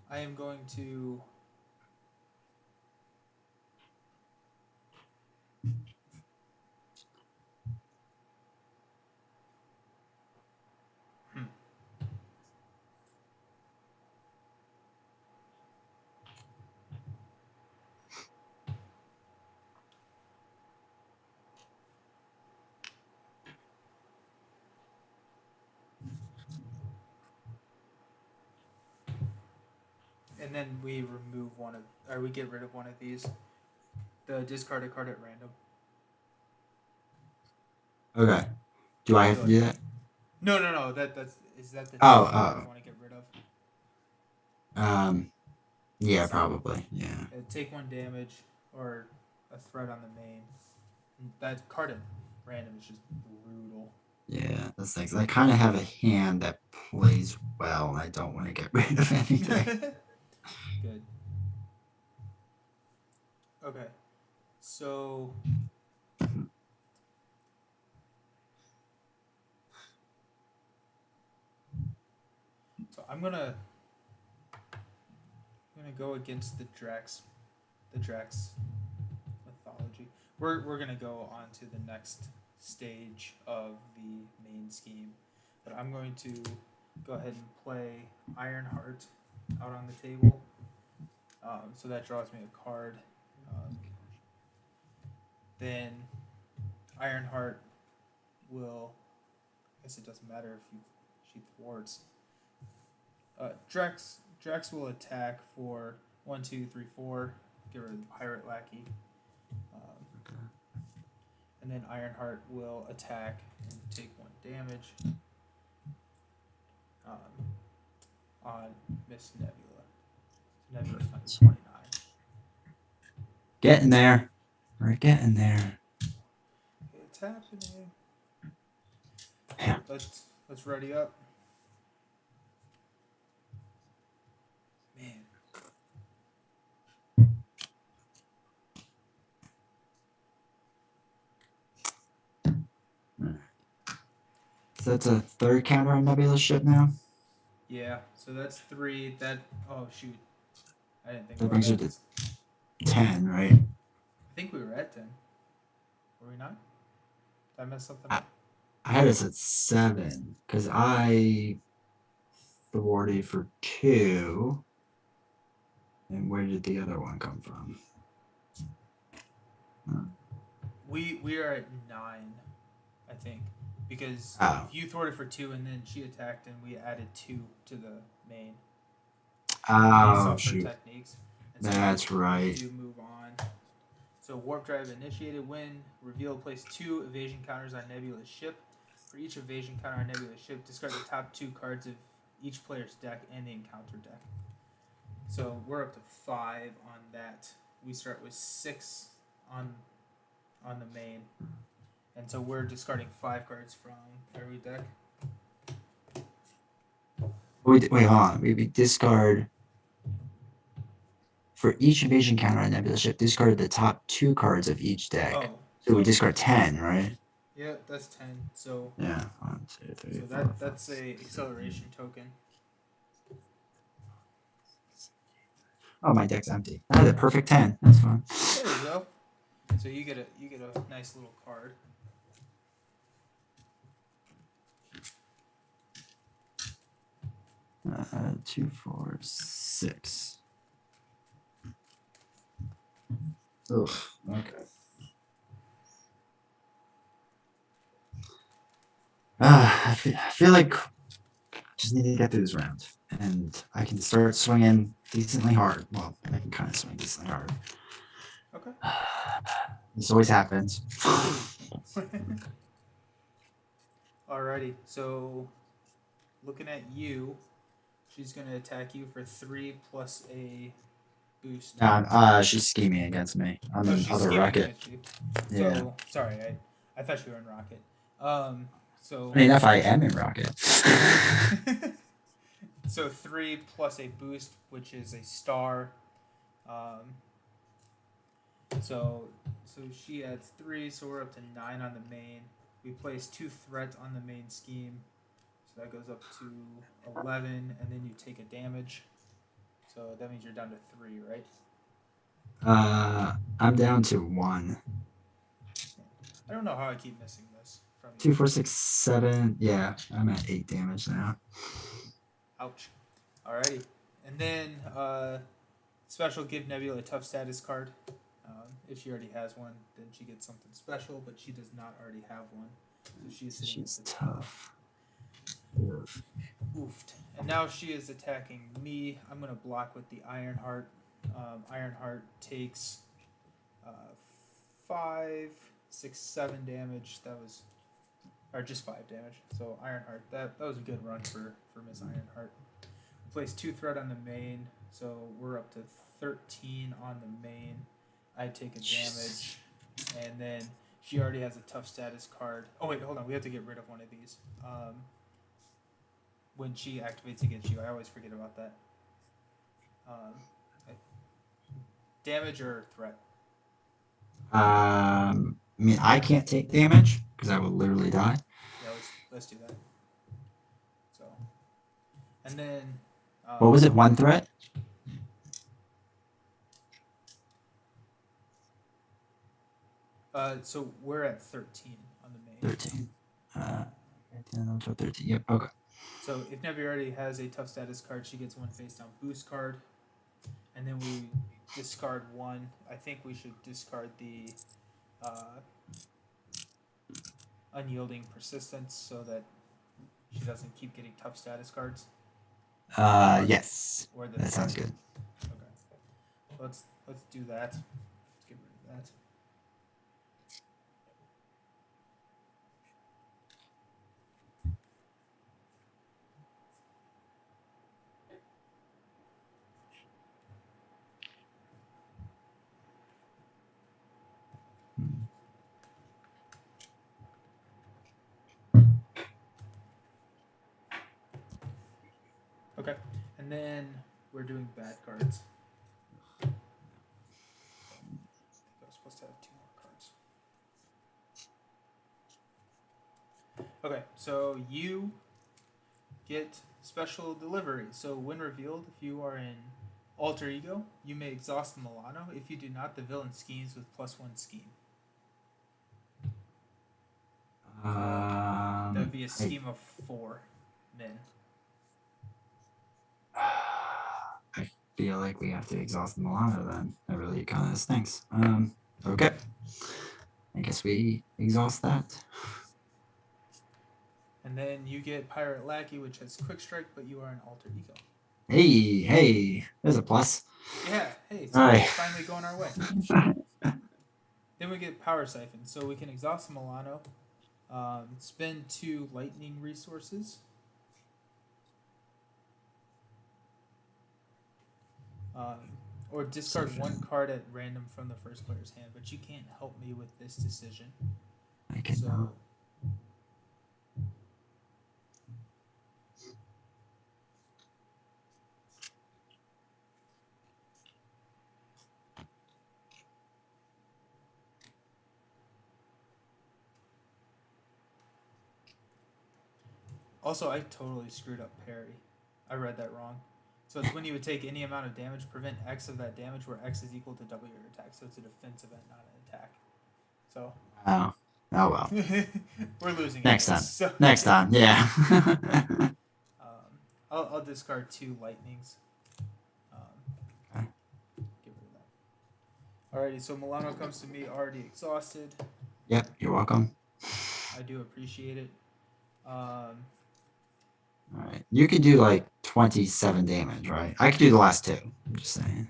I am going to. and then we remove one of, or we get rid of one of these. The discard a card at random. Okay. Do I have to do that? No. Is that the Oh, card you want to get rid of? Yeah, probably. Yeah. Take 1 damage or a threat on the main. That card at random is just brutal. Yeah, that's nice. I kind of have a hand that plays well, and I don't want to get rid of anything. Good. Okay. So I'm gonna go against the Drax mythology. We're gonna go on to the next stage of the main scheme, but I'm going to go ahead and play Ironheart out on the table. So that draws me a card. Then Ironheart will. I guess it doesn't matter if she thwarts. Drax will attack for 1, 2, 3, 4. Get rid of the pirate lackey. Okay. And then Ironheart will attack and take 1 damage on Miss Nebula. Nebula's on 29. Getting there. We're getting there. It's happening. Yeah. Let's ready up. Man. So that's a 3rd counter on Nebula's ship now? Yeah, so that's 3. Oh shoot. I didn't think That about brings her that. to 10, right? I think we were at 10. Were we not? Did I mess something up? I had us at 7, because I thwarted for 2. And where did the other one come from? We are at 9, I think. Because if you thwarted for 2 and then she attacked and we added 2 to the main. Oh, shoot. Techniques. And so That's right. You move on. So warp drive initiated when reveal place 2 evasion counters on Nebula's ship. For each evasion counter on Nebula's ship, discard the top 2 cards of each player's deck and the encounter deck. So we're up to 5 on that. We start with 6 on the main. And so we're discarding 5 cards from every deck. Wait, hold on. We discard for each evasion counter on Nebula ship. Discard the top 2 cards of each deck. Oh, so we discard 10, right? Yeah, that's 10. So yeah, 1, 2, 3, so 4, that's a acceleration token. Oh, my deck's empty. I had a perfect 10. That's fine. There you go. So you get a nice little card. Uh, 2, 4, 6. Ugh. Okay. I feel like I just need to get through this round, and I can start swinging decently hard. Well, I can kind of swing decently hard. Okay. This always happens. Alrighty. So looking at you, she's gonna attack you for 3 plus a boost. She's scheming against me on the other rocket. Yeah. So sorry, I thought you were in rocket. So I mean, if I am in rocket. So 3 plus a boost, which is a star. So she adds 3, so we're up to 9 on the main. We place 2 threats on the main scheme, so that goes up to 11, and then you take a damage. So that means you're down to 3, right? I'm down to 1. I don't know how I keep missing this. 2, 4, 6, 7. Yeah, I'm at 8 damage now. Ouch. Alrighty. And then special, give Nebula a tough status card. If she already has one, then she gets something special, but she does not alre's have one. So she's tough. Oofed. And now she is attacking me. I'm gonna block with the Ironheart. Ironheart takes uh, 5, 6, 7 damage. That was, or just 5 damage. So Ironheart, that was a good run for Miss Ironheart. Place 2 threat on the main, so we're up to 13 on the main. I take a damage, and then she already has a tough status card. Oh wait, hold on, we have to get rid of one of these. When she activates against you, I always forget about that. Um, damage or threat? I mean, I can't take damage because I will literally die. Yeah, let's do that. So, and then What was it? One threat? So we're at 13 on the main. 13. 13. Yep. Okay. So if Nebula already has a tough status card, she gets one face down boost card, and then we discard one. I think we should discard the unyielding persistence so that she doesn't keep getting tough status cards. Yes. Or the That sounds good. Okay. Let's do that. Let's get rid of that. Okay, and then we're doing bad cards. I was supposed to have 2 more cards. Okay, so you get special delivery. So when revealed, if you are in alter ego, you may exhaust Milano. If you do not, the villain schemes with +1 scheme. That would be a scheme of 4 men. I feel like we have to exhaust Milano then. That really kind of stinks. Okay. I guess we exhaust that. And then you get Pirate Lackey, which has Quick Strike, but you are an alter ego. Hey, there's a plus. Yeah, hey, so Alright. it's finally going our way. Then we get Power Siphon, so we can exhaust Milano, spend 2 lightning resources, or discard 1 card at random from the first player's hand. But you can't help me with this decision. I can So also, I totally screwed up parry. I read that wrong. So it's when you would take any amount of damage, prevent X of that damage, where X is equal to double your attack. So it's a defense event, not an attack. So. Wow. Oh well. We're losing. Next time. So. Next time. Yeah. I'll discard 2 lightnings. Okay. Get rid of that. Alrighty, so Milano comes to me already exhausted. Yep. You're welcome. I do appreciate it. All right. You could do like 27 damage, right? I could do the last 2. I'm just saying.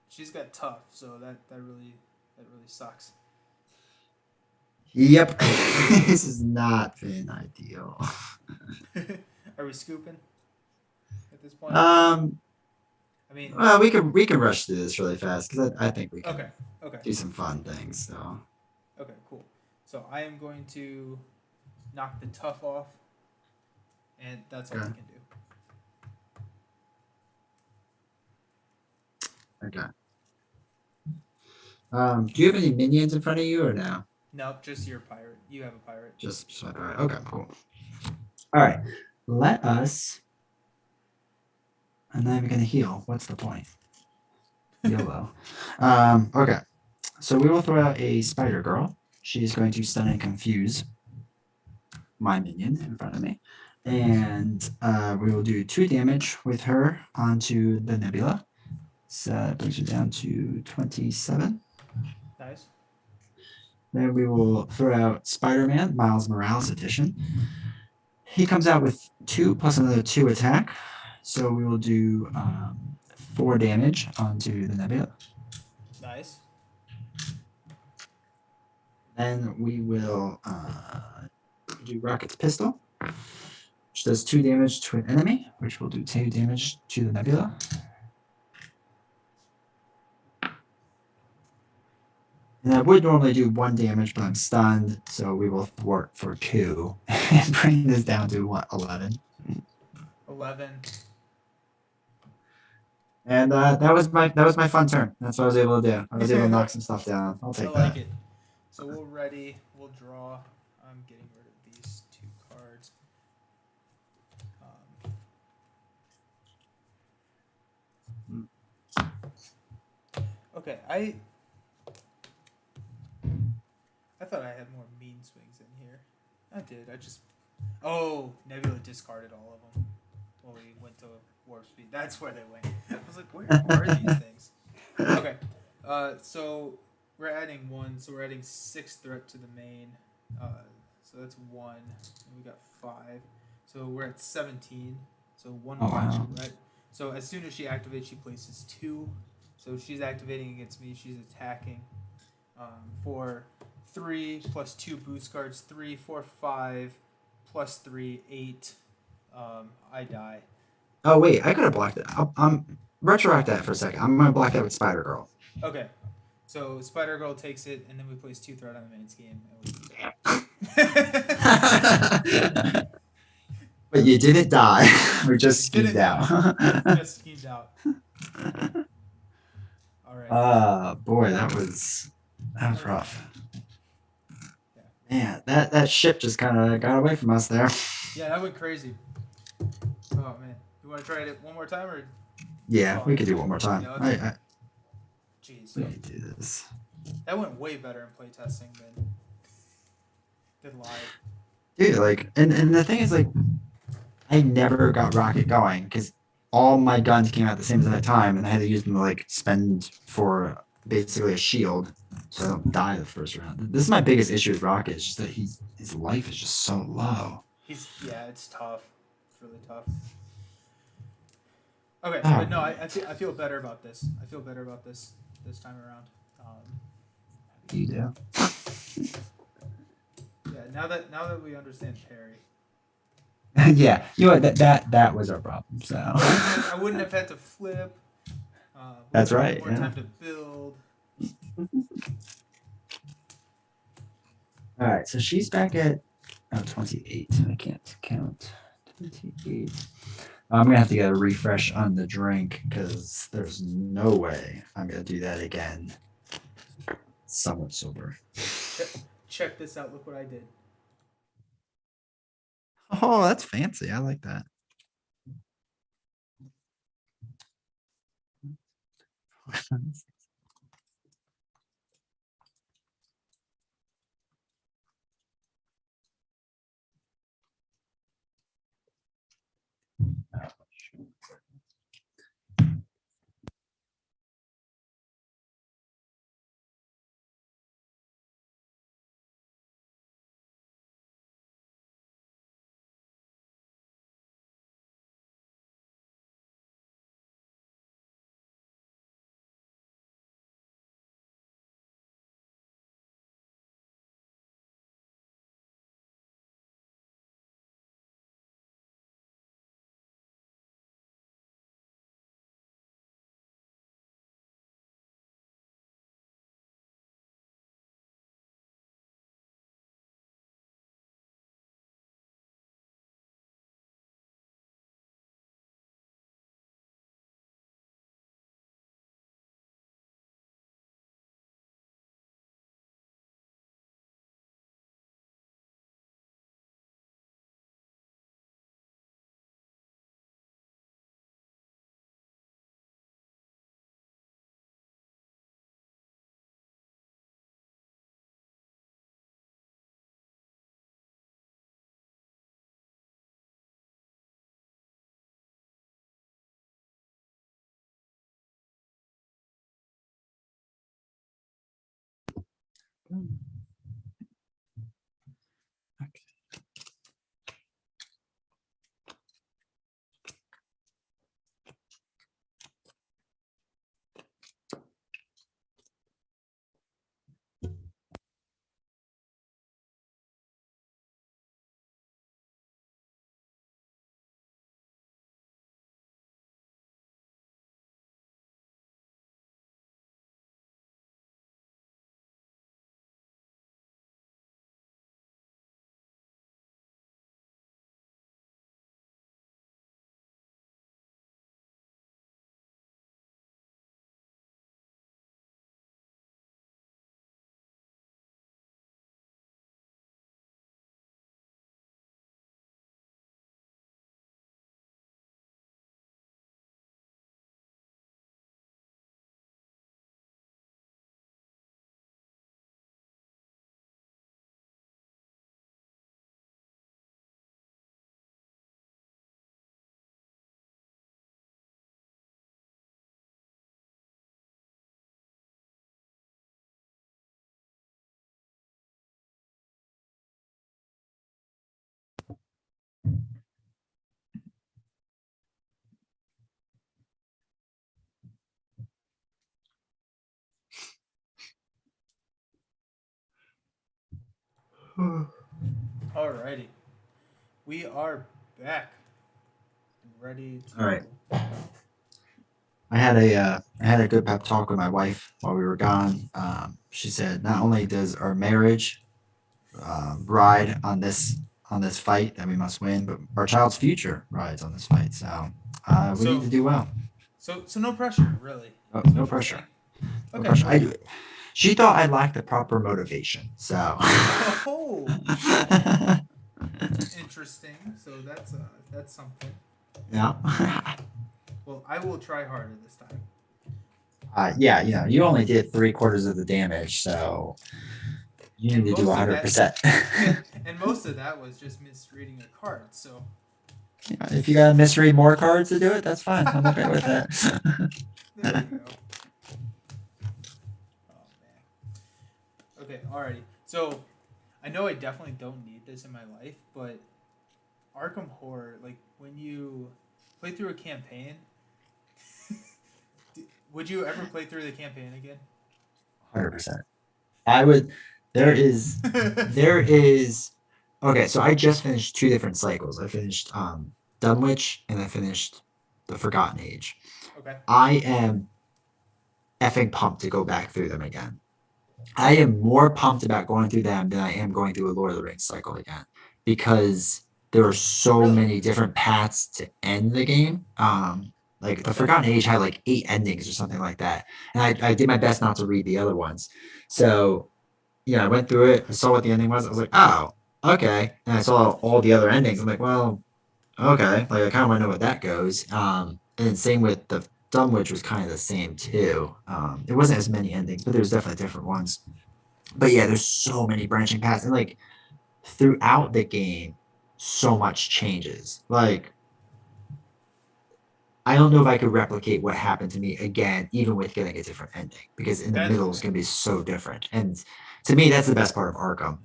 She's got tough, so that really sucks. Yep. This has not been ideal. Are we scooping at this point? I mean, well, we could rush through this really fast because I think we can okay. do some fun things. So. Okay, cool. So I am going to knock the tough off, and that's all I can do. Okay. Do you have any minions in front of you or no? Nope, just your pirate. You have a pirate. Just my pirate. Okay, cool. All right. Let us. I'm not even gonna heal. What's the point? YOLO. Okay. So we will throw out a spider girl. She's going to stun and confuse my minion in front of me. And we will do 2 damage with her onto the Nebula. So that brings her down to 27. Nice. Then we will throw out Spider-Man, Miles Morales edition. he comes out with 2 plus another 2 attack. So we will do 4 damage onto the Nebula. Nice. Then we will do Rocket's Pistol, which does 2 damage to an enemy, which will do 2 damage to the Nebula. And I would normally do 1 damage, but I'm stunned, so we will thwart for 2 and bring this down to what, 11. 11. And that was my fun turn. That's what I was able to do. I was able to knock some stuff down. I'll I take like that. it. So we'll ready. We'll draw. I'm getting rid of these 2 cards. Okay, I thought I had more mean swings in here. I did. I just. Oh, Nebula discarded all of them when we went to warp speed. That's where they went. I was like, where are these things? Okay, so we're adding 1. So we're adding 6 threat to the main. So that's 1. And we got 5. So we're at 17. So 1 Oh, more wow. extra, right? So as soon as she activates, she places 2. So she's activating against me. She's attacking for 3 plus 2 boost cards. 3, 4, 5 plus 3, 8. I die. Oh wait, I could have blocked it. Retroact that for a second. I'm gonna block that with Spider Girl. Okay. So Spider Girl takes it, and then we place 2 threat on the main scheme. But you didn't die. We're just Didn't schemed out. Just schemed out. All right. Boy, that was rough. Yeah. Man, that ship just kind of got away from us there. Yeah, that went crazy. Oh man, you want to try it one more time, or? Yeah, we could do one more time. Yeah, jeez. We can do this. That went way better in playtesting than live. Dude, like, and the thing is, like, I never got Rocket going because all my guns came out at the same time, and I had to use them to like spend for basically a shield, so I don't die the first round. This is my biggest issue with Rocket. It's just that his life is just so low. It's tough. It's really tough. Okay, but no, I feel better about this. I feel better about this time around. You do. Yeah, now that we understand parry. Yeah, you know what, that was our problem. So I wouldn't have had to flip. That's right. More time to build. All right, so she's back at 28. I can't count. 28. I'm gonna have to get a refresh on the drink because there's no way I'm gonna do that again. Somewhat sober. Check this out. Look what I did. Oh, that's fancy. I like that. Alrighty, we are back, ready All right. to. I had a good pep talk with my wife while we were gone. She said not only does our marriage ride on this fight that we must win, but our child's future rides on this fight. So we need So, to do well. so no pressure, really, Oh, is no what you're pressure. saying. No Okay. pressure. She thought I lacked the proper motivation. So Oh, interesting. So that's something. yeah. Well, I will try harder this time. Yeah, you only did 3/4 of the damage, so you And need to do most of that, 100%. and most of that was just misreading a card. So. If you gotta misread more cards to do it, that's fine. I'm okay with that. There we go. Oh man. Okay, alrighty. So I know I definitely don't need this in my life, but Arkham Horror, like when you play through a campaign, would you ever play through the campaign again? 100%. I would. There Damn. is. There is. Okay, so I just finished two different cycles. I finished Dunwich and I finished the Forgotten Age. Okay. I am effing pumped to go back through them again. I am more pumped about going through them than I am going through a Lord of the Rings cycle again because there are so Really? many different paths to end the game. Like the Okay. Forgotten Age had like 8 endings or something like that, and I did my best not to read the other ones. So yeah, I went through it. I saw what the ending was. I was like, oh, okay. And I saw all the other endings. I'm like, well, okay. Like I kind of want to know what that goes. And then same with the Dunwich was kind of the same too. It wasn't as many endings, but there's definitely different ones. But yeah, there's so many branching paths, and like throughout the game, so much changes. Like I don't know if I could replicate what happened to me again, even with getting a different ending, because in the That's middle is okay. going to be so different. And to me, that's the best part of Arkham.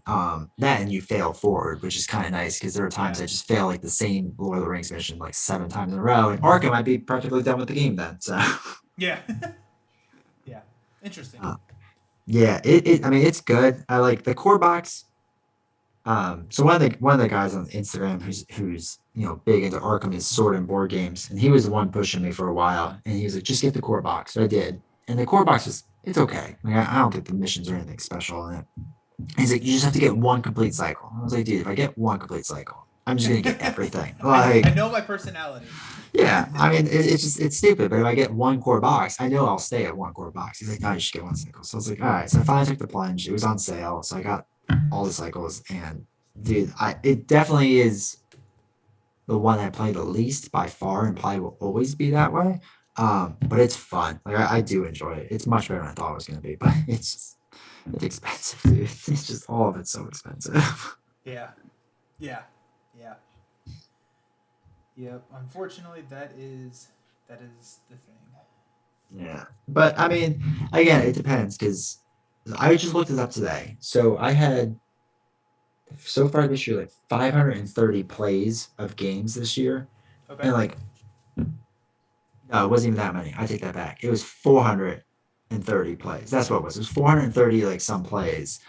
That and you fail forward, which is kind of nice because there are Yeah. times I just fail like the same Lord of the Rings mission like 7 times in a row. And Arkham, I'd be practically done with the game then. So, Yeah. Yeah. Interesting. uh, yeah, I mean, it's good. I like the core box. So one of the guys on Instagram who's big into Arkham is Sword and Board Games, and he was the one pushing me for a while, and he was like, just get the core box. So I did, and the core box is it's okay. Like I don't think the missions or anything special in it. He's like, you just have to get one complete cycle. I was like, dude, if I get one complete cycle, I'm just gonna get everything. I Like, know my personality. yeah, I mean, it's just it's stupid. But if I get one core box, I know I'll stay at one core box. He's like, no, you should get one cycle. So I was like, all right. So I finally took the plunge. It was on sale, so I got all the cycles, and dude, it definitely is the one I play the least by far, and probably will always be that way. But it's fun. Like I do enjoy it. It's much better than I thought it was gonna be, but it's expensive, dude. It's just all of it's so expensive. Yeah. Yeah. Yeah. Yep. Unfortunately, that is the thing. Yeah, but I mean, again, it depends because I just looked it up today. So I had so far this year like 530 plays of games this year, Okay. and like no, it wasn't even that many. I take that back. It was 430 plays. That's what it was. It was 430 like some plays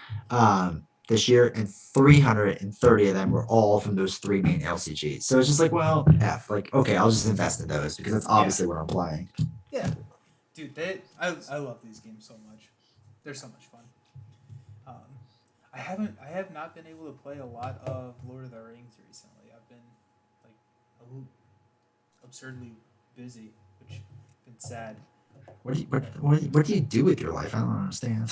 this year, and 330 of them were all from those three main LCGs. So it's just like, well, F. Like, okay, I'll just invest in those because that's Yeah. obviously what I'm playing. Yeah. Dude, I love these games so much. They're so much fun. Um, I have not been able to play a lot of Lord of the Rings recently. I've been like absurdly busy, which has been sad. What do you do with your life? I don't understand.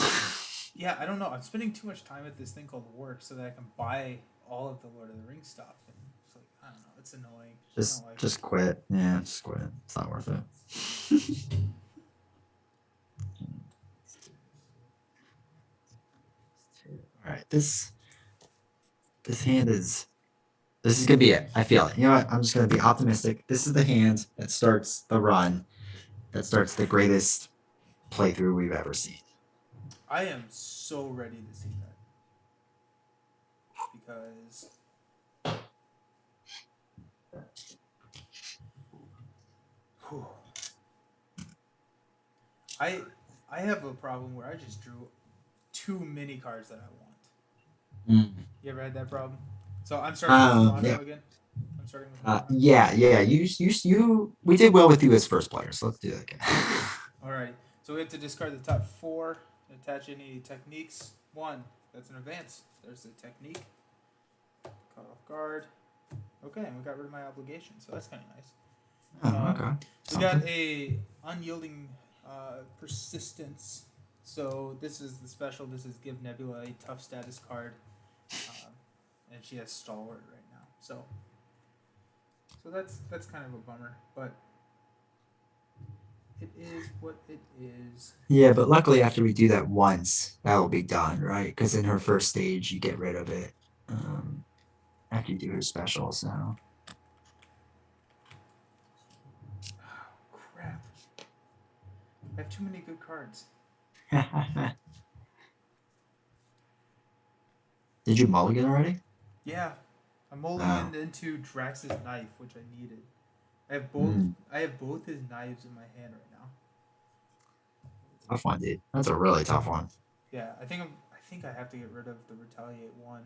Yeah, I don't know. I'm spending too much time at this thing called work so that I can buy all of the Lord of the Rings stuff, and it's like I don't know. It's annoying. I don't like it. Just quit. Yeah, just quit. It's not worth it. All right, this hand is this is gonna be it. I feel it. You know what? I'm just gonna be optimistic. This is the hand that starts the run, that starts the greatest playthrough we've ever seen. I am so ready to see that because whew, I I have a problem where I just drew too many cards that I want. Mm. You ever had that problem? So I'm starting with Yeah. Milano again. I'm starting with Milano. Yeah. We did well with you as first player, so let's do that again. Alrighty. So we have to discard the top four. Attach any techniques. One. That's an advance. There's the technique. Caught off guard. Okay, and we got rid of my obligation, so that's kind of nice. Oh, okay. We got Something. a unyielding persistence. So this is the special. This is give Nebula a tough status card, um, and she has stalwart right now. So that's kind of a bummer, but it is what it is. Yeah, but luckily after we do that once, that will be done, right? Because in her first stage, you get rid of it after you do her special. So Oh, crap! I have too many good cards. did you mulligan already? Yeah, I'm mulliganed Oh, into Drax's knife, which I needed. I have both. mm, I have both his knives in my hand right now. tough one, dude. That's a really tough one. Yeah, I think I have to get rid of the retaliate one.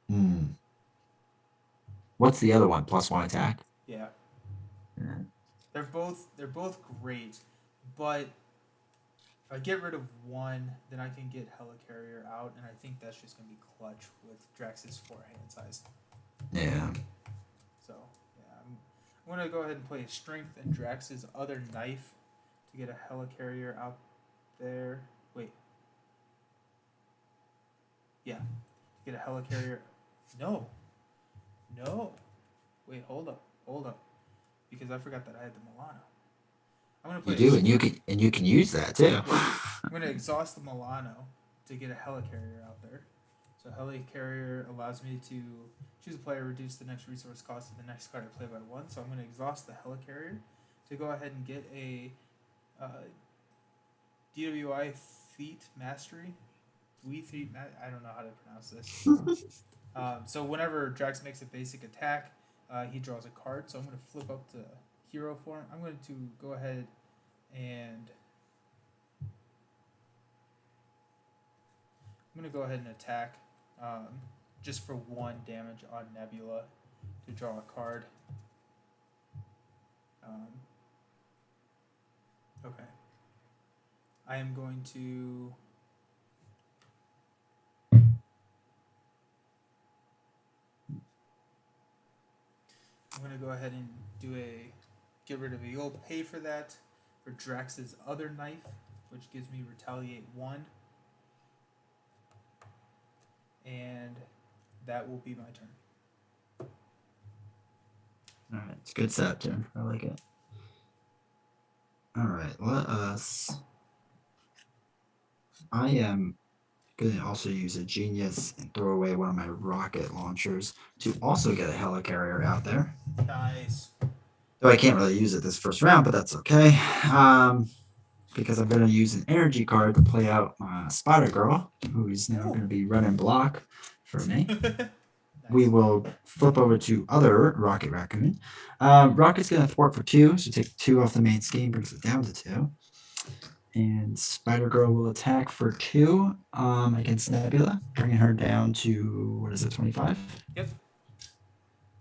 Hmm. What's the other one? Plus one attack. Yeah, Yeah. they're both great, but if I get rid of one, then I can get Helicarrier out, and I think that's just gonna be clutch with Drax's forehand size. Yeah. So yeah, I'm gonna go ahead and play Strength and Drax's other knife to get a Helicarrier out there. Wait, yeah, to get a Helicarrier. No, no. Wait, hold up, because I forgot that I had the Milano. I'm gonna You play do, and you can use that too. yeah. I'm gonna exhaust the Milano to get a Helicarrier out there. So Helicarrier allows me to choose a player, reduce the next resource cost of the next card I play by one. So I'm gonna exhaust the Helicarrier to go ahead and get a uh, DWI Feet Mastery. I don't know how to pronounce this. So whenever Drax makes a basic attack, he draws a card. So I'm going to flip up to hero form. I'm going to go ahead and attack just for one damage on Nebula to draw a card. Um, okay. I am going to. I'm going to go ahead and get rid of a. You'll pay for that for Drax's other knife, which gives me retaliate 1. And that will be my turn. All right, it's a good setup, Tim. I like it. All right, let us. I am going to also use a genius and throw away one of my rocket launchers to also get a helicarrier out there. Nice. Though I can't really use it this first round, but that's okay. Because I'm going to use an energy card to play out Spider Girl, who is now going to be running block for me. Nice. We will flip over to other Rocket Raccoon. Rocket's going to thwart for 2, so take 2 off the main scheme, brings it down to 2. And Spider Girl will attack for 2 against Nebula, bringing her down to, what is it, 25? Yep.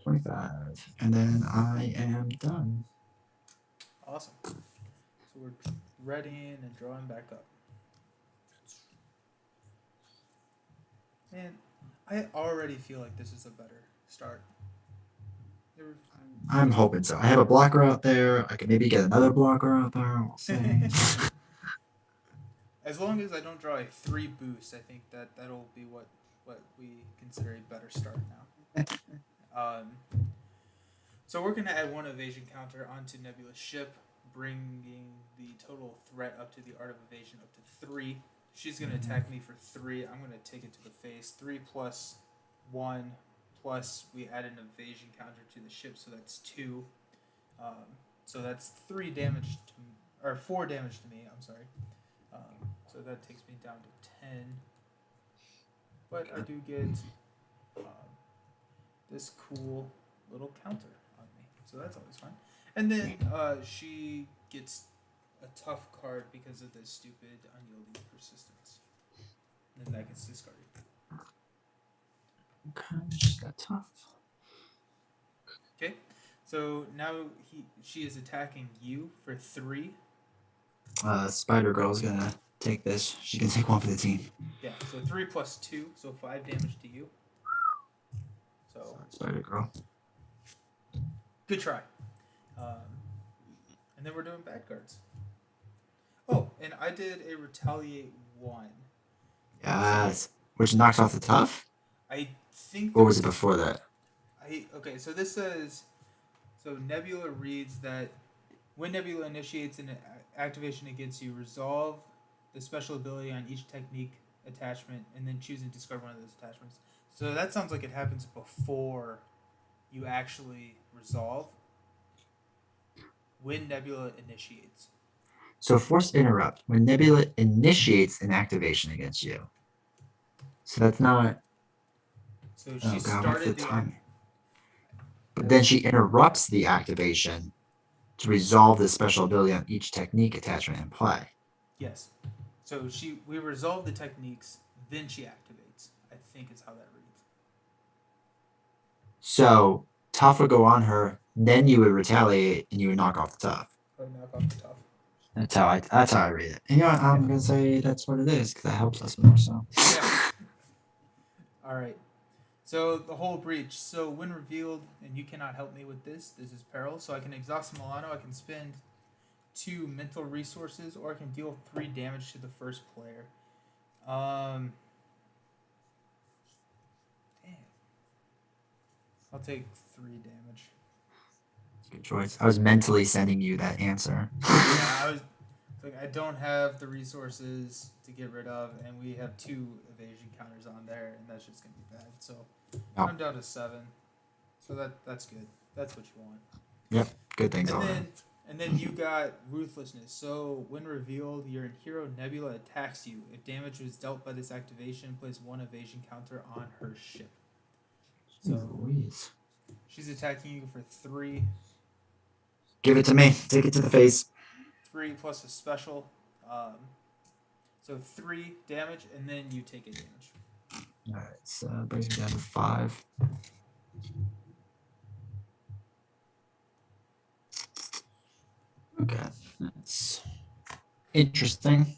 25. And then I am done. Awesome. So we're readying and drawing back up. Man, I already feel like this is a better start. I'm hoping so. I have a blocker out there. I can maybe get another blocker out there. We'll see. As long as I don't draw a 3 boost, I think that'll be what we consider a better start now. So we're gonna add 1 evasion counter onto Nebula's ship, bringing the total threat up to the art of evasion up to 3. She's gonna attack me for 3. I'm gonna take it to the face. 3 plus 1 plus we add an evasion counter to the ship, so that's 2. So that's 3 damage or 4 damage to me. I'm sorry. So that takes me down to 10. But I do get this cool little counter on me, so that's always fun. And then she gets a tough card because of the stupid unyielding persistence, and that gets discarded. She's got tough. Okay. So now she is attacking you for 3. Spider Girl's gonna take this. She's gonna take one for the team. Yeah. So 3 plus 2, so 5 damage to you. So Sorry, Spider Girl. good try. And then we're doing bad cards. Oh, and I did a retaliate 1. Yes. Which knocks off the tough? I think. Or was it before that? Okay, so this says. So Nebula reads that when Nebula initiates an activation against you, resolve the special ability on each technique attachment and then choose and discard one of those attachments. So that sounds like it happens before you actually resolve. When Nebula initiates. So force interrupt when Nebula initiates an activation against you. So that's not. So she started the time. But then she interrupts the activation to resolve the special ability on each technique attachment in play. Yes. So we resolve the techniques, then she activates. I think is how that reads. So tough would go on her, then you would retaliate and you would knock off the tough. Or knock off the tough. That's how I read it. And you know what? I'm gonna say that's what it is because that helps us more. So. Yeah. All right. So the whole breach. So when revealed, and you cannot help me with this. This is peril. So I can exhaust Milano. I can spend 2 mental resources, or I can deal 3 damage to the first player. Damn. I'll take 3 damage. Good choice. I was mentally sending you that answer. Yeah, I was like, I don't have the resources to get rid of, and we have 2 evasion counters on there, and that's just gonna be bad. So I'm down to 7. So that's good. That's what you want. Yep. Good things all around. And then you got Ruthlessness. So when revealed, your hero Nebula attacks you. If damage was dealt by this activation, place 1 evasion counter on her ship. So she's attacking you for 3. Give it to me. Take it to the face. 3 plus a special. So 3 damage, and then you take a damage. All right, so brings me down to 5. Okay, that's interesting.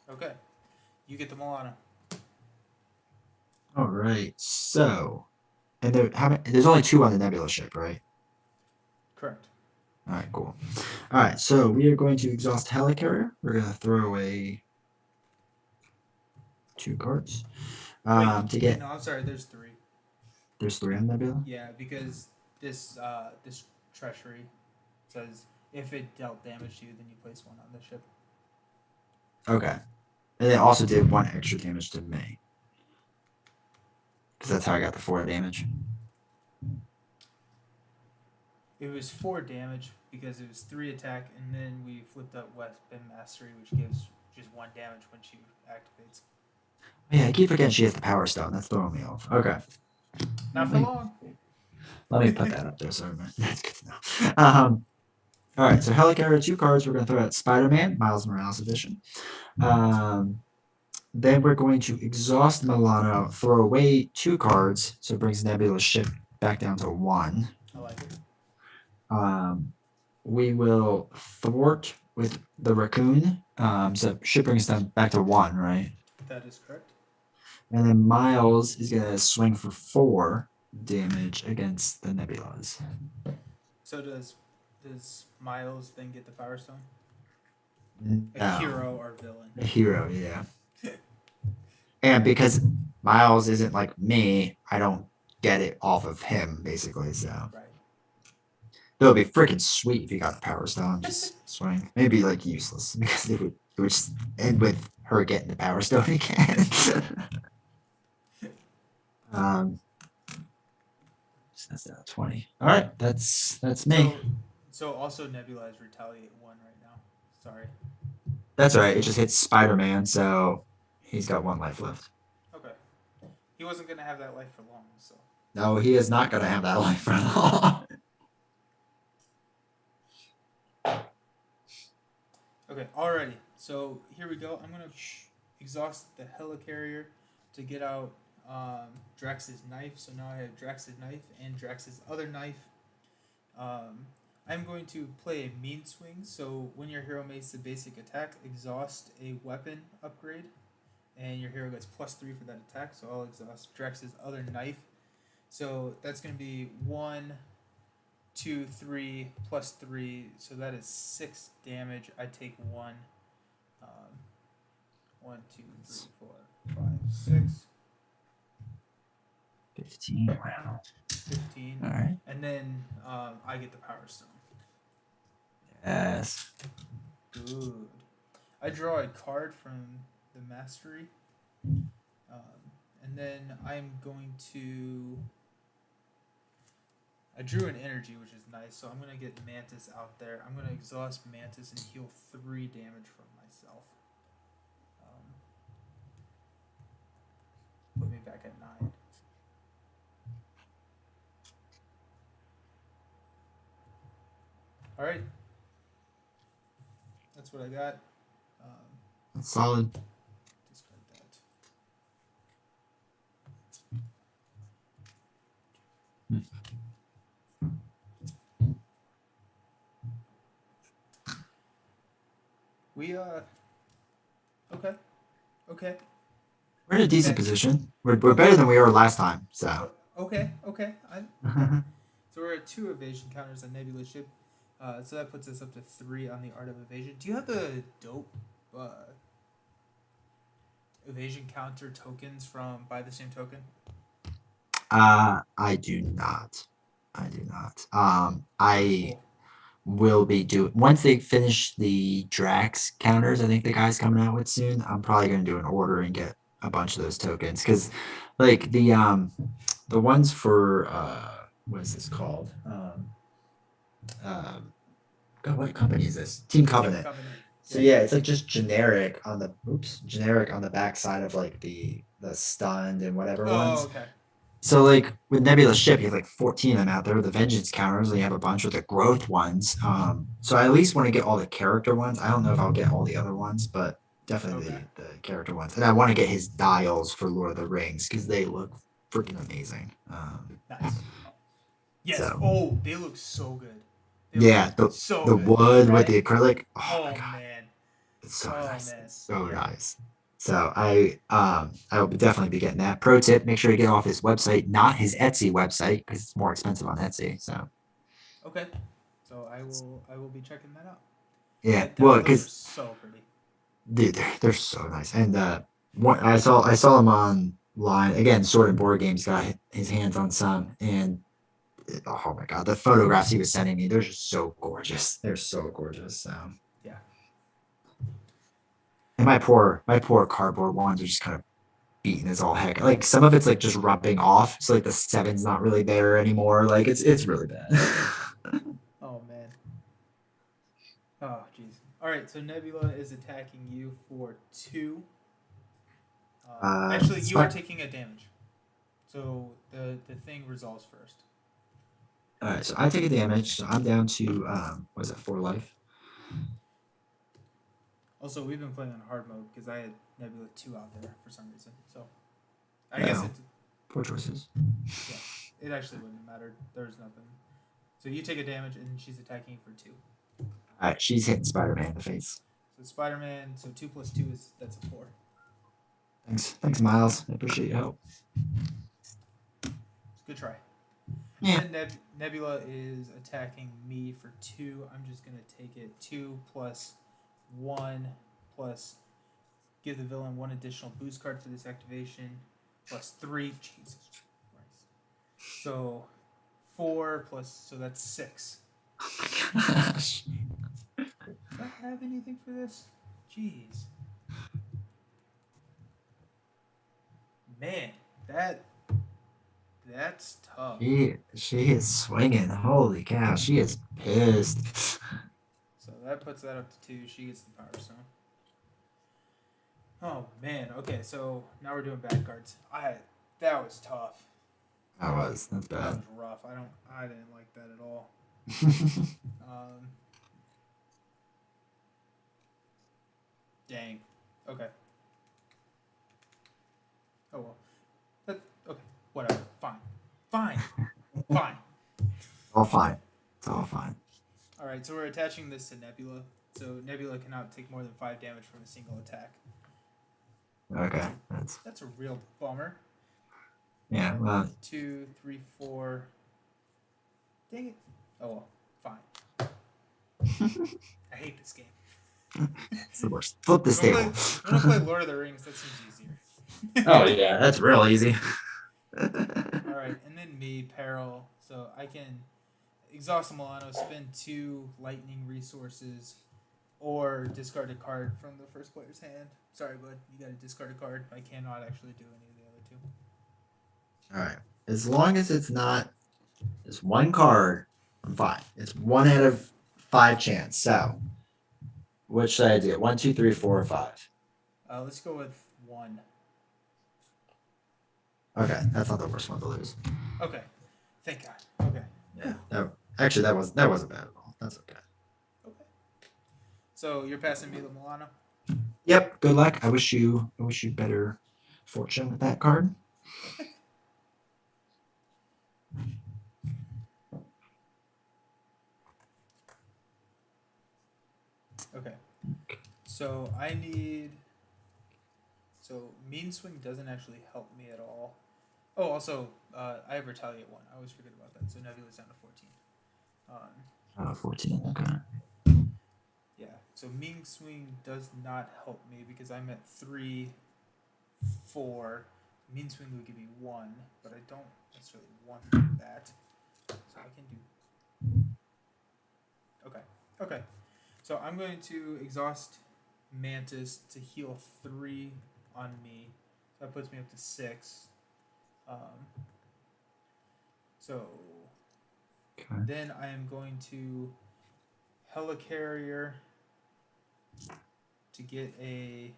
Okay, you get the Milano. All right, so, and there's only 2 on the Nebula ship, right? Correct. All right, cool. All right, so we are going to exhaust Helicarrier. We're going to throw away 2 cards. No, I'm sorry. There's 3. There's 3 on Nebula? Yeah, because this treachery says if it dealt damage to you, then you place 1 on the ship. Okay. And it also did 1 extra damage to me. Because that's how I got the 4 damage. It was 4 damage because it was 3 attack, and then we flipped up Weapon Mastery, which gives just 1 damage when she activates. Yeah, I keep forgetting she has the Power Stone. That's throwing me off. Okay. Not for long. Let me put that up there. Sorry, man. That's good to know. All right, so Helicarrier, 2 cards. We're going to throw out Spider-Man, Miles Morales edition. Then we're going to exhaust Milano, throw away 2 cards, so it brings Nebula's ship back down to 1. I like it. We will thwart with the Raccoon, so ship brings them back to 1, right? That is correct. And then Miles is going to swing for 4 damage against the Nebulas. So does Miles then get the Power Stone? No. A hero or villain? A hero, yeah. And because Miles isn't like me, I don't get it off of him, basically, so. Right. It would be freaking sweet if he got the Power Stone, just swing. Maybe like useless, because it would just end with her getting the Power Stone again. So that's 20. All right, that's me. So also Nebula has Retaliate 1 right now. Sorry. That's all right. It just hits Spider-Man, so he's got 1 life left. Okay. He wasn't gonna have that life for long, so. No, he is not gonna have that life for long. Okay, alrighty. So here we go. I'm gonna exhaust the Helicarrier. to get out Drax's knife. So now I have Drax's knife and Drax's other knife. Um, I'm going to play a mean swing. So when your hero makes the basic attack, exhaust a weapon upgrade, and your hero gets +3 for that attack. So I'll exhaust Drax's other knife. So that's going to be 1, 2, 3 +3. So that is 6 damage. I take 1. Um, 1, 2, 3, 4, 5, 6. 15. Wow. 15. All right. And then I get the Power Stone. Yes. Good. I draw a card from the Mastery. And then I'm going to. I drew an energy, which is nice, so I'm going to get Mantis out there. I'm going to exhaust Mantis and heal 3 damage from myself. Put me back at 9. Alright. That's what I got. That's solid. Discard that. We okay. Okay. We're in a decent position. We're better than we were last time. So. Okay. So we're at 2 evasion counters on Nebula ship. So that puts us up to 3 on the Art of Evasion. Do you have the dope evasion counter tokens from Buy the Same Token? I do not. I Cool. will be doing once they finish the Drax counters. I think the guy's coming out with soon. I'm probably gonna do an order and get a bunch of those tokens because, like the ones for what is this called? God, what company is this? Team Covenant. So yeah, it's like just generic on the back side of like the stunned and whatever ones. Oh, okay. So like with Nebula ship, you have like 14 of them out there. The vengeance counters, and you have a bunch of the growth ones. So I at least want to get all the character ones. I don't know if I'll get all the other ones, but definitely Okay. the character ones. And I want to get his dials for Lord of the Rings because they look freaking amazing. Nice. Yes. So. Oh, they look so good. Yeah, the wood with the acrylic. Oh my god, man. it's so nice. Man. It's so nice. So I will definitely be getting that. Pro tip: make sure to get off his website, not his Etsy website, because it's more expensive on Etsy. So. Okay. So I will be checking that out. Yeah, those are because so pretty. dude, they're so nice. And I saw him online again. Sword and Board Games got his hands on some, and oh my god, the photographs he was sending me, they're just so gorgeous. They're so gorgeous. So. Yeah. And my poor cardboard ones are just kind of beaten as all heck. Like some of it's like just rubbing off. So like the 7's not really there anymore. Like it's really bad. Oh man. Oh jeez. All right. So Nebula is attacking you for 2. Actually, you are taking a damage. So the thing resolves first. All right. So I take a damage. So I'm down to what is it, 4 life. Also, we've been playing on hard mode because I had Nebula 2 out there for some reason. So I guess it. Poor choices. Yeah, it actually wouldn't have mattered. There's nothing. So you take a damage and she's attacking for 2. All right, she's hitting Spider-Man in the face. So Spider-Man. So 2 + 2 that's a 4. Thanks, Miles. I appreciate your help. Good try. Yeah. And then Nebula is attacking me for 2. I'm just gonna take it. 2 + 1 plus give the villain 1 additional boost card for this activation +3. Jesus Christ. So 4 plus, so that's 6. Oh my gosh. Do I have anything for this? Jeez. Man, that's tough. She is swinging. Holy cow, she is pissed. So that puts that up to 2. She gets the Power Stone. Oh man. Okay, so now we're doing bad cards. That was tough. That's bad. That was rough. I didn't like that at all. Dang. Okay. Oh well. That okay. Whatever. Fine. Fine. Fine. All fine. It's all fine. All right. So we're attaching this to Nebula. So Nebula cannot take more than 5 damage from a single attack. Okay. That's a real bummer. Yeah. 1, Well, 2, 3, 4. Dang it. Oh well. Fine. I hate this game. it's the worst. Flip this table. I'm gonna play Lord of the Rings. That seems easier. Oh yeah, that's real easy. All right, and then me, Peril. So I can exhaust a Milano, spend 2 lightning resources, or discard a card from the first player's hand. Sorry, bud, you got to discard a card. I cannot actually do any of the other 2. All right. As long as it's not just one card, I'm fine. It's 1 out of 5 chance. So, which should I do? 1, 2, 3, 4, or 5? Let's go with 1. Okay, that's not the worst one to lose. Okay, thank God. Okay. Yeah. Actually, that wasn't bad at all. That's okay. Okay. So you're passing me the Milano. Yep. Good luck. I wish you better fortune with that card. Okay. So I need. So Mean Swing doesn't actually help me at all. Oh, also, I have Retaliate 1. I always forget about that. So Nebula's down to 14. 14. Okay. Yeah. So Mean Swing does not help me because I'm at 3, 4. Mean Swing would give me 1, but I don't necessarily want that. So I can do. Okay. Okay. So I'm going to exhaust Mantis to heal 3 on me. So that puts me up to 6. So Okay. then I am going to Helicarrier to get a.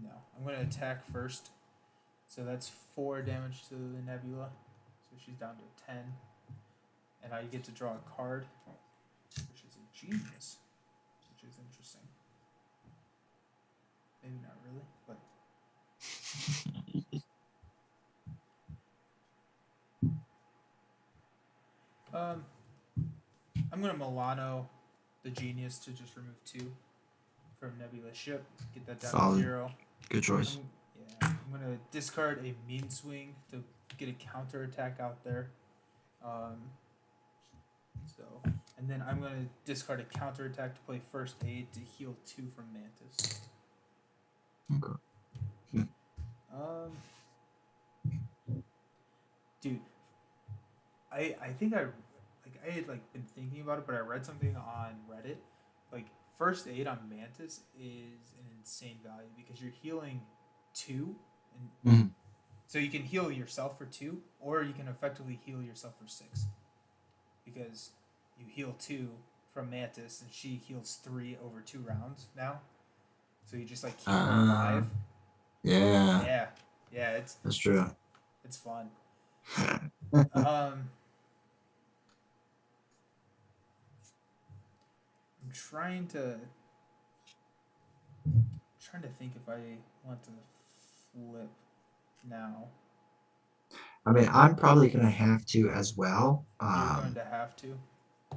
No, I'm going to attack first. So that's 4 damage to the Nebula. So she's down to 10. And I get to draw a card, which is a genius, which is interesting. Maybe not really, but. I'm going to Milano the genius to just remove 2 from Nebula ship, get that down Solid. to 0. Good choice. I'm going to discard a Mean Swing to get a counter attack out there. And then I'm going to discard a counter attack to play First Aid to heal 2 from Mantis. Okay. Dude, I think I had been thinking about it, but I read something on Reddit. Like First Aid on Mantis is an insane value because you're healing 2, and so you can heal yourself for 2, or you can effectively heal yourself for 6, because you heal 2 from Mantis, and she heals 3 over 2 rounds now. So you just keep her alive. Yeah. Yeah. That's true. It's fun. I'm trying to think if I want to flip now. I mean, I'm probably gonna have to as well. You're going to have to.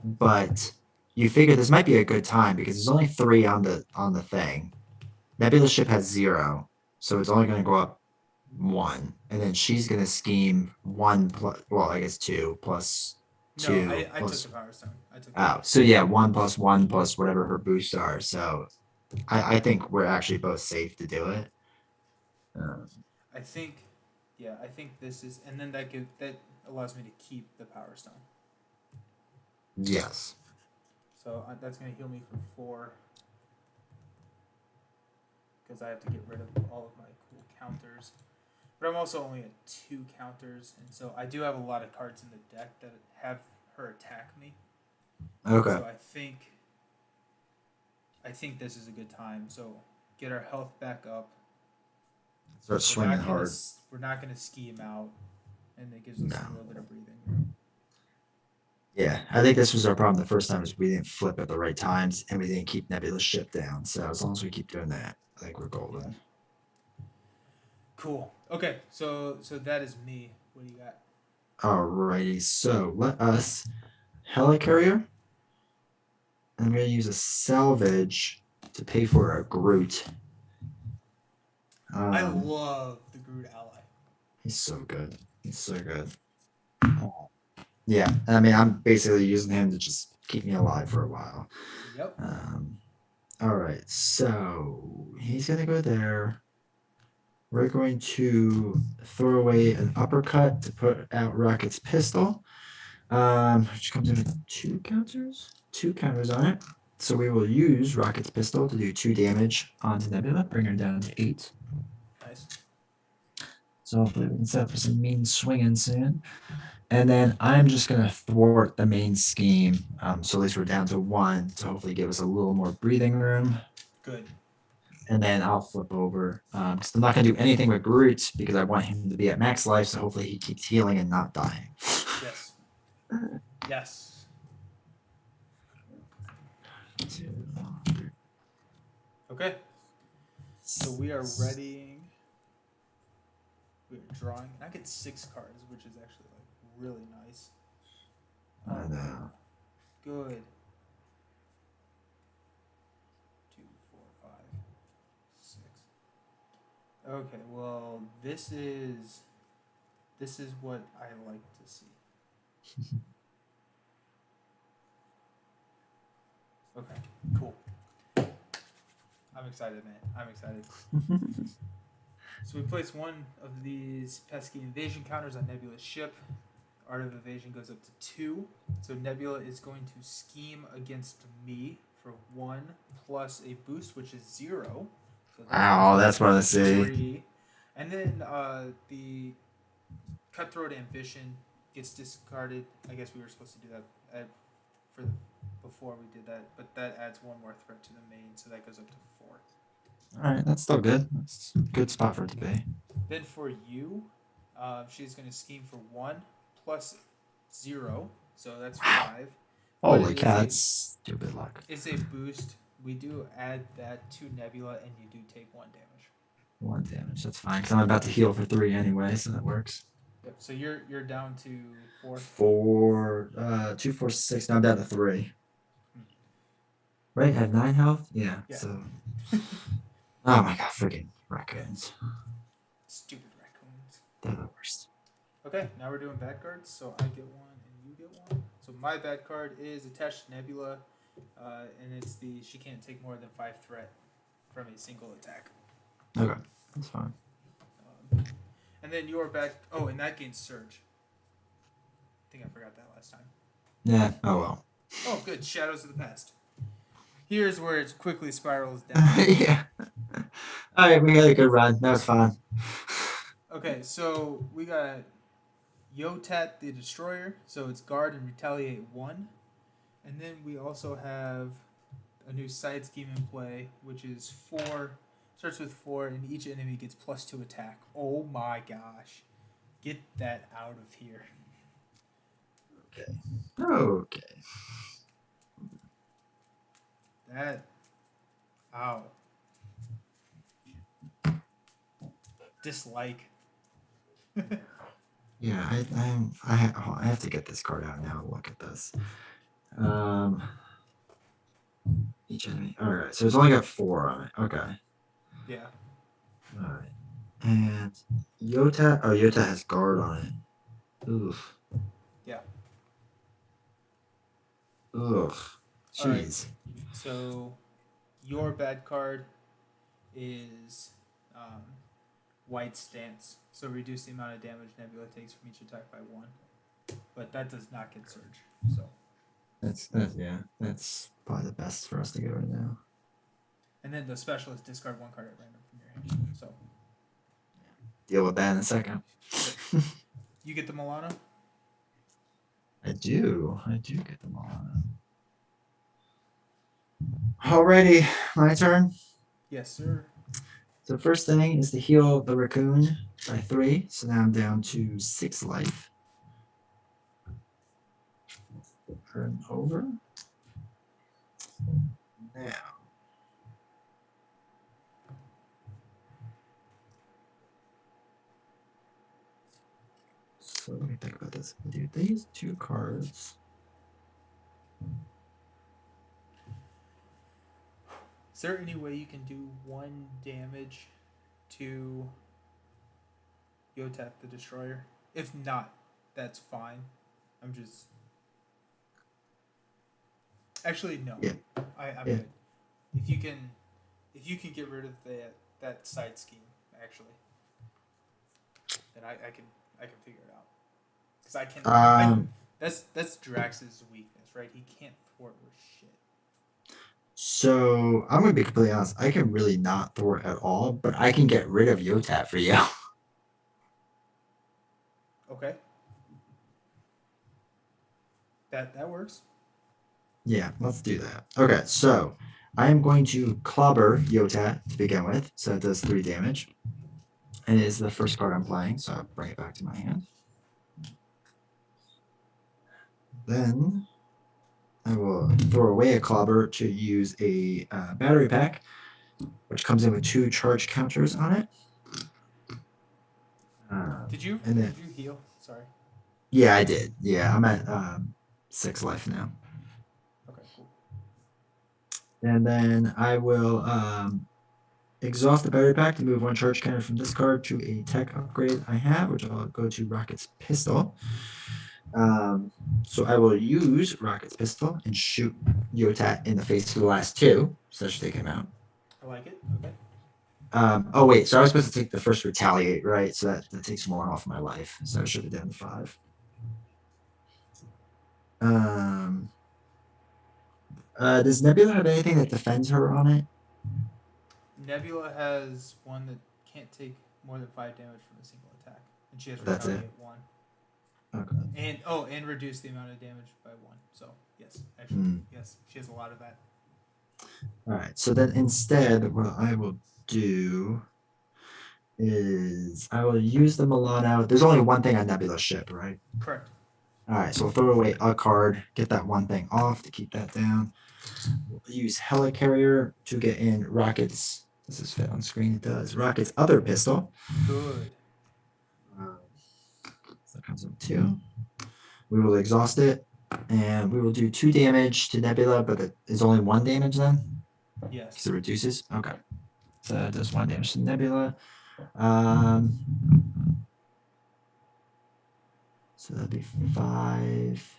But you figure this might be a good time because there's only 3 on the thing. Nebula ship has 0, so it's only gonna go up 1, and then she's gonna scheme 1 plus. Well, I guess 2 plus 2. No, I plus, took the Power Stone. so yeah, 1 plus 1 plus whatever her boosts are. So I think we're actually both safe to do it. I think this is, and then that allows me to keep the Power Stone. Yes. So that's going to heal me for 4, because I have to get rid of all of my cool counters. But I'm also only at 2 counters, and so I do have a lot of cards in the deck that have her attack me. Okay. So I think this is a good time. So get our health back up. Start swinging hard. We're not going to scheme out, and it gives us a little bit of breathing room. Yeah, I think this was our problem the first time is we didn't flip at the right times and we didn't keep Nebula's ship down. So as long as we keep doing that, I think we're golden. Cool. Okay, so that is me. What do you got? Alrighty, so let us helicarrier. I'm gonna use a salvage to pay for a Groot. I love the Groot ally. He's so good. He's so good. Yeah, I mean, I'm basically using him to just keep me alive for a while. Yep. All right, so he's gonna go there. We're going to throw away an uppercut to put out Rocket's pistol, which comes in with 2 counters on it. So we will use Rocket's pistol to do 2 damage onto Nebula, bring her down to 8. Nice. So hopefully we can set up for some mean swinging soon. And then I'm just going to thwart the main scheme. So at least we're down to 1 to hopefully give us a little more breathing room. Good. And then I'll flip over. Because I'm not going to do anything with Groot because I want him to be at max life. So hopefully he keeps healing and not dying. Yes. Yes. 2, 3. Okay. So we are readying. We're drawing. And I get 6 cards, which is actually like really nice. I know. Good. 2, 4, 5, 6. Okay, well, this is what I like to see. Okay, cool. I'm excited, man. I'm excited. So we place 1 of these pesky invasion counters on Nebula's ship. Art of Evasion goes up to 2. So Nebula is going to scheme against me for 1 plus a boost, which is 0. So that's what I see. 3. And then the Cutthroat Ambition gets discarded. I guess we were supposed to do that before we did that, but that adds 1 more threat to the main, so that goes up to 4. All right, that's still good. That's a good spot for it to be. Then for you, she's going to scheme for 1 plus 0, so that's 5. Holy cats! Stupid luck. It's a boost. We do add that to Nebula, and you do take 1 damage. 1 damage. That's fine. Because I'm about to heal for 3 anyway, so that works. Yep. So you're down to 4. 4, 2, 4, 6. Now I'm down to 3. Right? Had 9 health. Yeah. So. Oh my god! Freaking raccoons. Stupid raccoons. They're the worst. Okay, now we're doing bad cards. So I get 1 and you get 1. So my bad card is attached to Nebula, and it's she can't take more than 5 threat from a single attack. Okay, that's fine. And then your bad. Oh, and that gains surge. I think I forgot that last time. Yeah. Oh well. Oh, good. Shadows of the Past. Here's where it quickly spirals down. Yeah. All right, we had a good run. That was fun. Okay, so we got Yotat the Destroyer. So it's guard and retaliate 1. And then we also have a new side scheme in play, which is 4. Starts with 4, and each enemy gets +2 attack. Oh my gosh. Get that out of here. Okay. Okay. That. Ow. Dislike. Yeah, I have to get this card out now. Look at this. Each enemy. All right, so it's only got 4 on it. Okay. Yeah. All right. And Yota. Oh, Yota has guard on it. Oof. Yeah. Ugh. Jeez. All right. So your bad card is White Stance. So reduce the amount of damage Nebula takes from each attack by 1. But that does not get surge. So that's probably the best for us to go right now. And then the special is discard 1 card at random from your hand. So deal with that in a second. You get the Milano? I do get the Milano. Alrighty, my turn. Yes, sir. So first thing is to heal the raccoon by 3. So now I'm down to 6 life. Turn over. Now. So let me think about this. I'll do these 2 cards. Is there any way you can do 1 damage to Yotat the Destroyer? If not, that's fine. I'm just... Actually, no. Yeah. I'm Yeah. good. If you can get rid of that side scheme, actually, then I can figure it out. Because I can. That's Drax's weakness, right? He can't thwart with shit. So I'm gonna be completely honest. I can really not thwart at all, but I can get rid of Yotat for you. Okay. That works. Yeah, let's do that. Okay, so I am going to clobber Yotat to begin with. So it does 3 damage. And it is the first card I'm playing, so I'll bring it back to my hand. Then I will throw away a clobber to use a battery pack, which comes in with 2 charge counters on it. Did you heal? Sorry. Yeah, I did. Yeah, I'm at 6 life now. Okay, cool. And then I will exhaust the battery pack to move 1 charge counter from this card to a tech upgrade I have, which I'll go to Rocket's Pistol. So I will use Rocket's Pistol and shoot Yotat in the face for the last 2, so that should take him out. I like it. Okay. Oh wait, so I was supposed to take the first retaliate, right? So that takes 1 off my life. So I should have done 5. Does Nebula have anything that defends her on it? Nebula has 1 that can't take more than 5 damage from a single attack, and she has That's it. retaliate 1. Okay. And reduce the amount of damage by 1. So yes, actually, yes, she has a lot of that. All right. So then instead, what I will do is I will use the Milano. There's only 1 thing on Nebula's ship, right? Correct. All right. So we'll throw away a card, get that 1 thing off to keep that down. We'll use Helicarrier to get in Rocket's. Does this fit on screen? It does. Rocket's other pistol. Good. So that comes up 2. We will exhaust it, and we will do 2 damage to Nebula, but it is only 1 damage then? Yes. Because it reduces? Okay. So it does 1 damage to Nebula. So that'd be 5.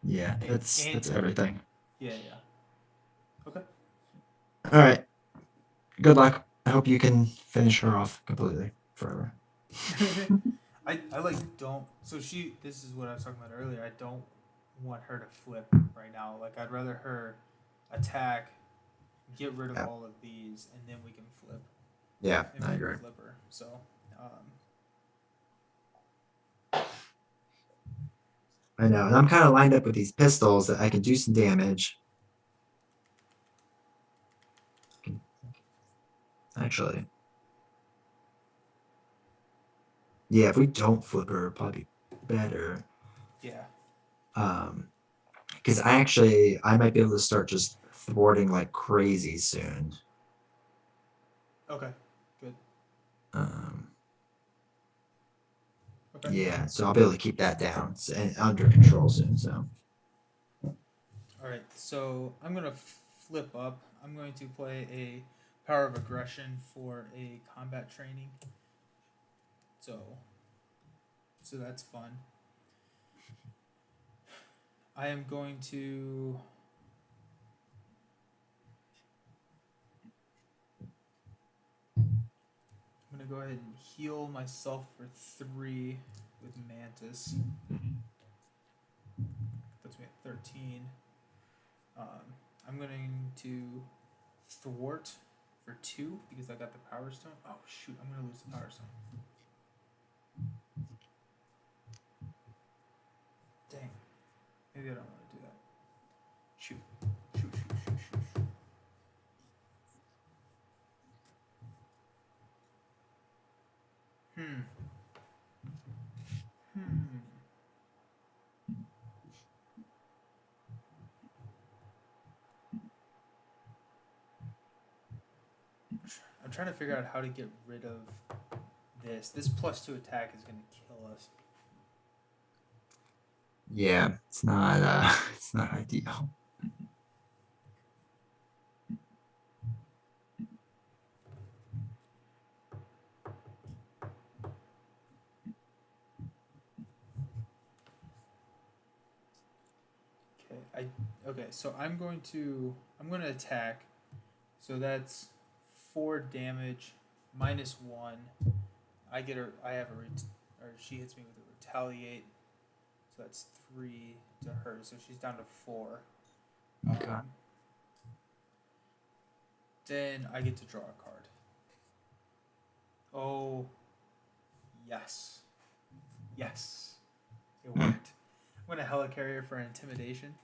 Yeah, that's everything. Yeah. Okay. All right. Good luck. I hope you can finish her off completely forever. I don't. So this is what I was talking about earlier. I don't want her to flip right now. Like, I'd rather her attack, get rid of all of these, and then we can flip. Yeah, I agree. Flip her. So, I know, and I'm kind of lined up with these pistols that I can do some damage. Actually, yeah, if we don't flip her, it'll probably be better. Yeah. Because I might be able to start just thwarting like crazy soon. Okay. Good. Okay. Yeah, so I'll be able to keep that down and under control soon. So. All right. So I'm gonna flip up. I'm going to play a Power of Aggression for a combat training. So that's fun. I am going to. I'm going to go ahead and heal myself for 3 with Mantis. Puts me at 13. I'm going to thwart for 2 because I got the Power Stone. Oh, shoot. I'm going to lose the Power Stone. Dang. Maybe I don't want to do that. Shoot. I'm trying to figure out how to get rid of this. This +2 attack is gonna kill us. Yeah, it's not it's not ideal. Okay, so I'm gonna attack. So that's 4 damage -1. I get her. I have a or she hits me with a retaliate. So that's 3 to her. So she's down to 4. Okay. Then I get to draw a card. Oh, yes, yes, it worked. I'm gonna helicarrier for intimidation,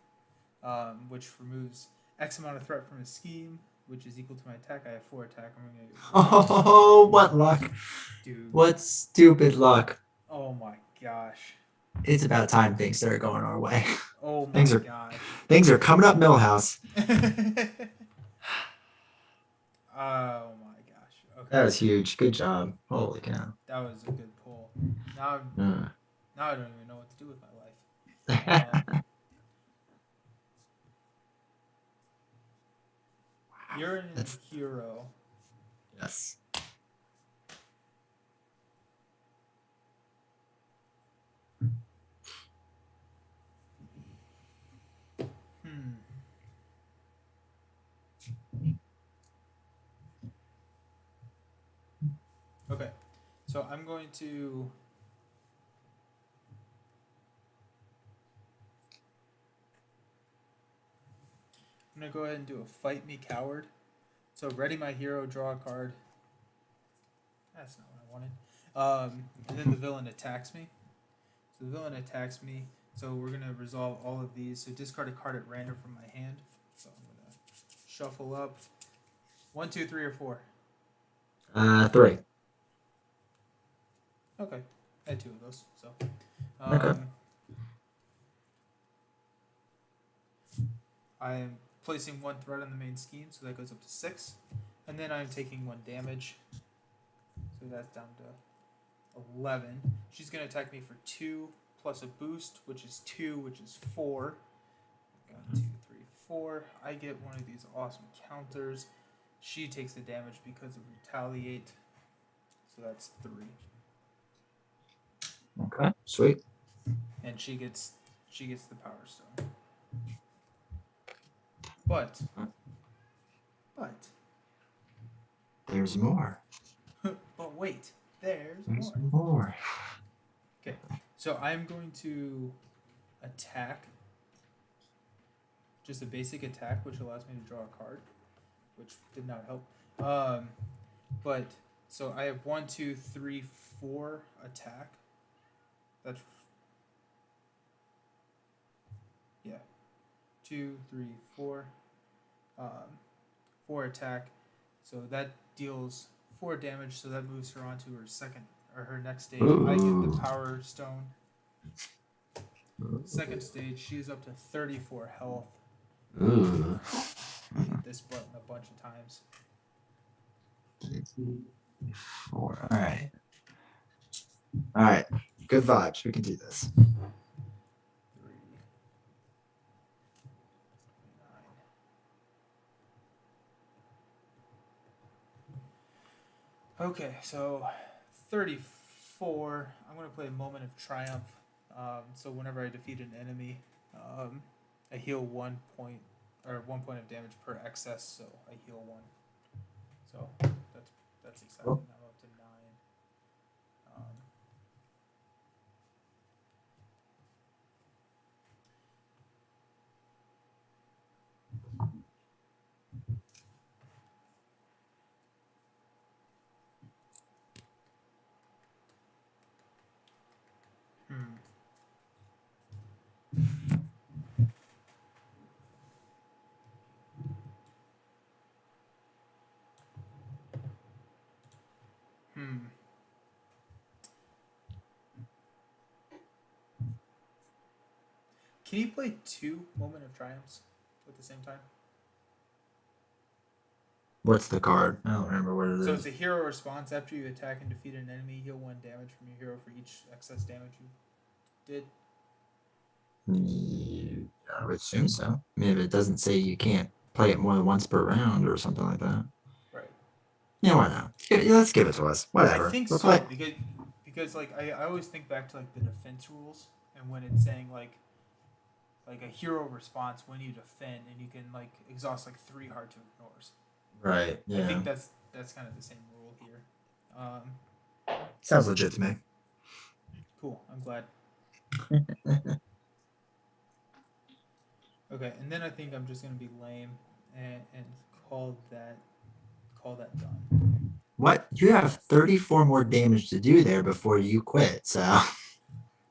which removes X amount of threat from a scheme, which is equal to my attack. I have 4 attack. I'm gonna get Oh, what luck! dude. What stupid luck! Oh my gosh. It's about time things started going our way. Oh my gosh. Things are coming up, Millhouse. Oh my gosh. Okay. That was huge. Good job. Holy cow. That was a good pull. Now Uh. I don't even know what to do with my life. You're a hero. Yes. Okay, so I'm going to. I'm gonna go ahead and do a fight me coward. So ready my hero, draw a card. That's not what I wanted. And then the villain attacks me. So the villain attacks me. So we're gonna resolve all of these. So discard a card at random from my hand. So I'm gonna shuffle up. 1, 2, 3, or 4. 3. Okay, I had 2 of those. So. Okay. I am placing 1 threat on the main scheme, so that goes up to 6. And then I'm taking 1 damage. So that's down to 11. She's going to attack me for 2 plus a boost, which is 2, which is 4. 1, 2, 3, 4. I get one of these awesome counters. She takes the damage because of retaliate. So that's 3. Okay, sweet. And she gets the power stone. But there's more. but wait, there's more. Okay, so I'm going to attack. Just a basic attack, which allows me to draw a card, which did not help. But so I have 1, 2, 3, 4 attack. That's 2, 3, 4. 4 attack. So that deals 4 damage. So that moves her on to her next stage. Ooh. I get the power stone. Second stage, she's up to 34 health. Ooh. Hit this button a bunch of times. 4. All right. Good vibes. We can do this. 3, 9. Okay, so 34. I'm going to play a Moment of Triumph. So whenever I defeat an enemy, I heal 1 point of damage per excess. So I heal 1. So that's exciting. Cool. I'm up to 9. Can you play 2 Moment of Triumphs at the same time? What's the card? I don't remember what it So is. it's a hero response. After you attack and defeat an enemy, heal 1 damage from your hero for each excess damage you did. Yeah, I would assume so. I mean, if it doesn't say you can't play it more than once per round or something like that. Right. Yeah, why not? Let's give it to us. I Whatever. think We'll play. so because like I always think back to like the defense rules and when it's saying like a hero response when you defend and you can like exhaust like 3 hard to ignores. Right. I Yeah. think that's kind of the same rule here. Sounds legit to me. Cool. I'm glad. Okay, and then I think I'm just gonna be lame and call that done. What? You have 34 more damage to do there before you quit. So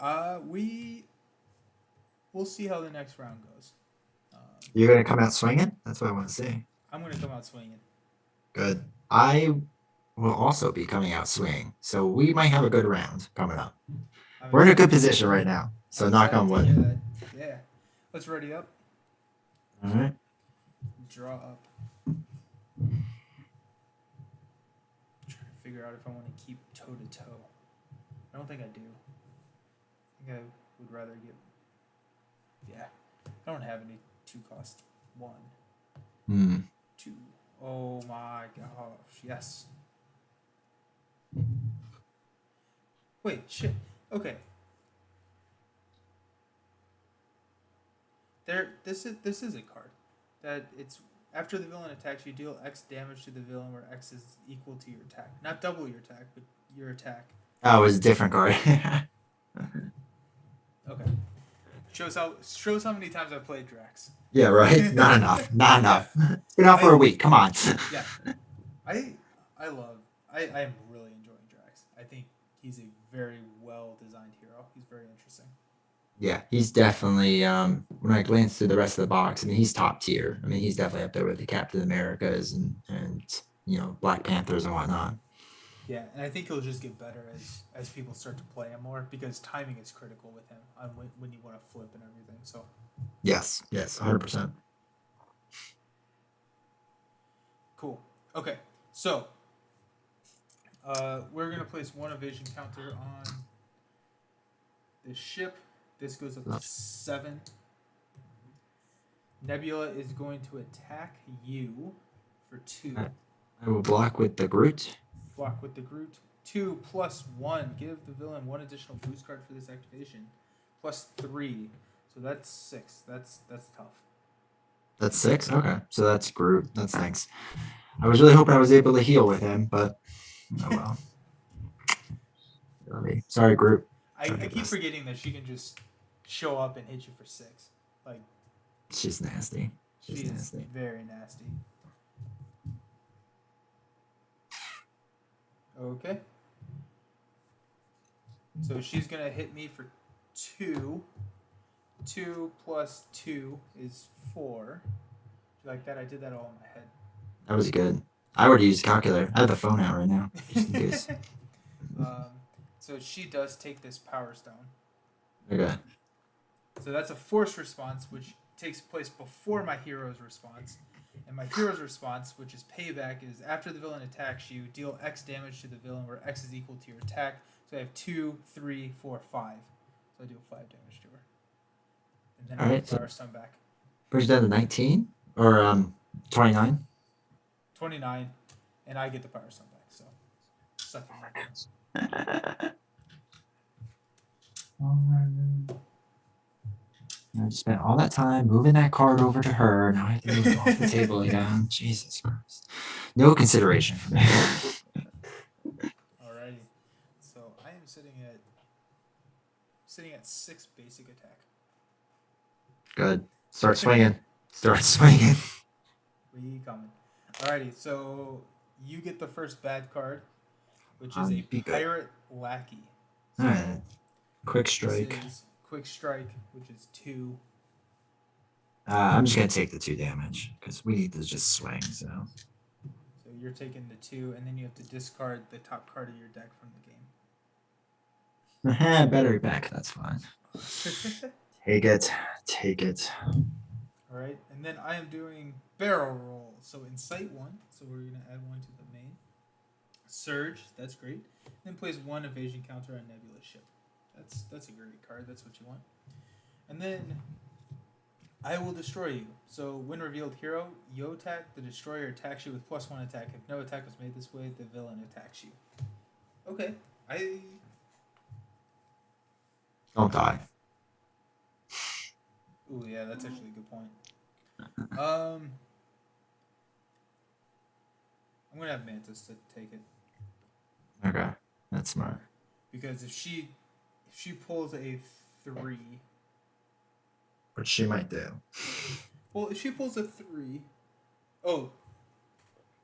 We'll see how the next round goes. you're gonna come out swinging. That's what I want to see. I'm gonna come out swinging. Good. I will also be coming out swinging. So we might have a good round coming up. We're in a good position right now. So knock on wood. Yeah. Let's ready up. All right. Draw up. I'm trying to figure out if I want to keep toe to toe. I don't think I do. I think I would rather get. Yeah. I don't have any 2 cost. 1, 2. Oh my gosh. Yes. Wait, shit. Okay. This is a card that it's after the villain attacks you deal X damage to the villain where X is equal to your attack. Not double your attack, but your attack. Oh, it was a different card. Okay. Shows how many times I've played Drax. Yeah, right. Not enough. Not enough. It's been out for a week. Come on. Yeah. I am really enjoying Drax. I think he's a very well designed hero. He's very interesting. Yeah, he's definitely. When I glance through the rest of the box, I mean, he's top tier. I mean, he's definitely up there with the Captain Americas and Black Panthers and whatnot. Yeah, and I think he'll just get better as people start to play him more because timing is critical with him on when you want to flip and everything. So yes, 100%. Cool. Okay, so we're gonna place 1 evasion counter on the ship. This goes up to 7. Nebula is going to attack you for 2. I will block with the Groot. Block with the Groot. 2 plus 1. Give the villain 1 additional boost card for this activation. Plus 3. So that's 6. That's tough. That's 6? Okay. So that's Groot. That's thanks. I was really hoping I was able to heal with him, but oh well. Sorry, Groot. I keep forgetting that she can just show up and hit you for 6. Like she's nasty. She's nasty. Very nasty. Okay. So she's gonna hit me for 2. 2 plus 2 is 4. Like that, I did that all in my head. That was good. I would use calculator. I have the phone out right now. Just in case. So she does take this power stone. Okay. So that's a force response, which takes place before my hero's response. And my hero's response, which is payback, is after the villain attacks you, deal X damage to the villain where X is equal to your attack. So I have 2, 3, 4, 5. So I do 5 damage to her. And then I get power stone back. Brings down to 19? Or 29? 29. And I get the power stone back. So suck it. I just spent all that time moving that card over to her. Now I have to move it off the table again. Jesus Christ. No consideration for me. Alrighty. So I am sitting at 6 basic attack. Good. Start swinging. We coming. Alrighty, so you get the first bad card, which is a pirate lackey. So alright. Quick strike. This is quick strike, which is 2. I'm just gonna take the 2 damage because we need to just swing. So you're taking the 2, and then you have to discard the top card of your deck from the game. Battery back. That's fine. Take it. All right, and then I am doing barrel roll. So incite one. So we're gonna add one to the main. Surge. That's great. Then plays one evasion counter on Nebula ship. That's a great card. That's what you want. And then I will destroy you. So when revealed hero, you attack. The destroyer attacks you with +1 attack. If no attack was made this way, the villain attacks you. Okay. Don't die. Ooh, yeah, that's actually a good point. I'm gonna have Mantis to take it. Okay, that's smart. Because if she pulls a 3, Which she might do. well, if she pulls a 3, oh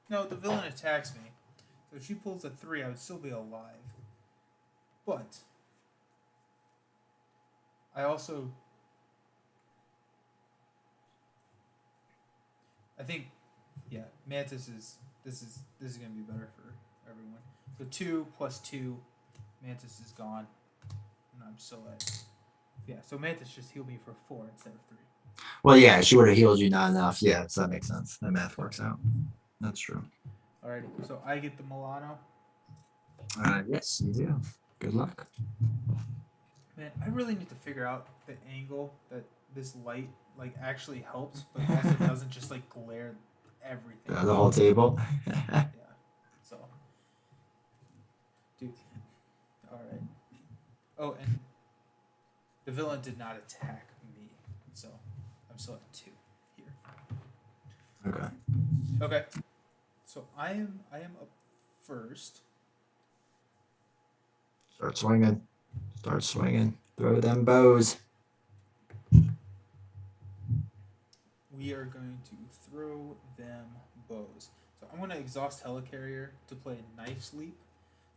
no, the villain attacks me. So if she pulls a 3, I would still be alive. But I also, I think, yeah, Mantis is this is gonna be better for everyone. So 2 + 2, Mantis is gone, and I'm still at, yeah. So Mantis just healed me for 4 instead of 3. Well, yeah, she would have healed you not enough. Yeah, so that makes sense. That math works out. That's true. Alrighty, so I get the Milano. Yes, you do. Good luck. Man, I really need to figure out the angle that this light like actually helps, but also doesn't just like glare everything. The whole table. Yeah. So, dude. All right. Oh, and the villain did not attack me, so I'm still at 2 here. Okay. Okay. So I am up first. Start swinging. Start swinging. Throw them bows. We are going to throw them bows. So I'm going to exhaust Helicarrier to play Knife Leap.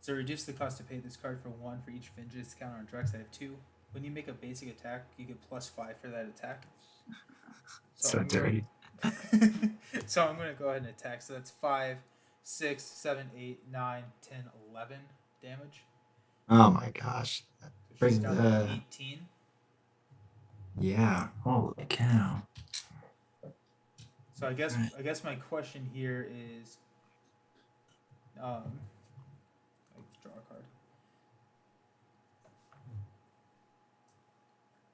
So reduce the cost to pay this card for 1 for each vengeance counter on Drax. I have 2. When you make a basic attack, you get +5 for that attack. So dirty. So I'm going to go ahead and attack. So that's 5, 6, 7, 8, 9, 10, 11 damage. Oh my gosh. So she's down to 18. Yeah. Holy cow. So I guess my question here is, I draw a card.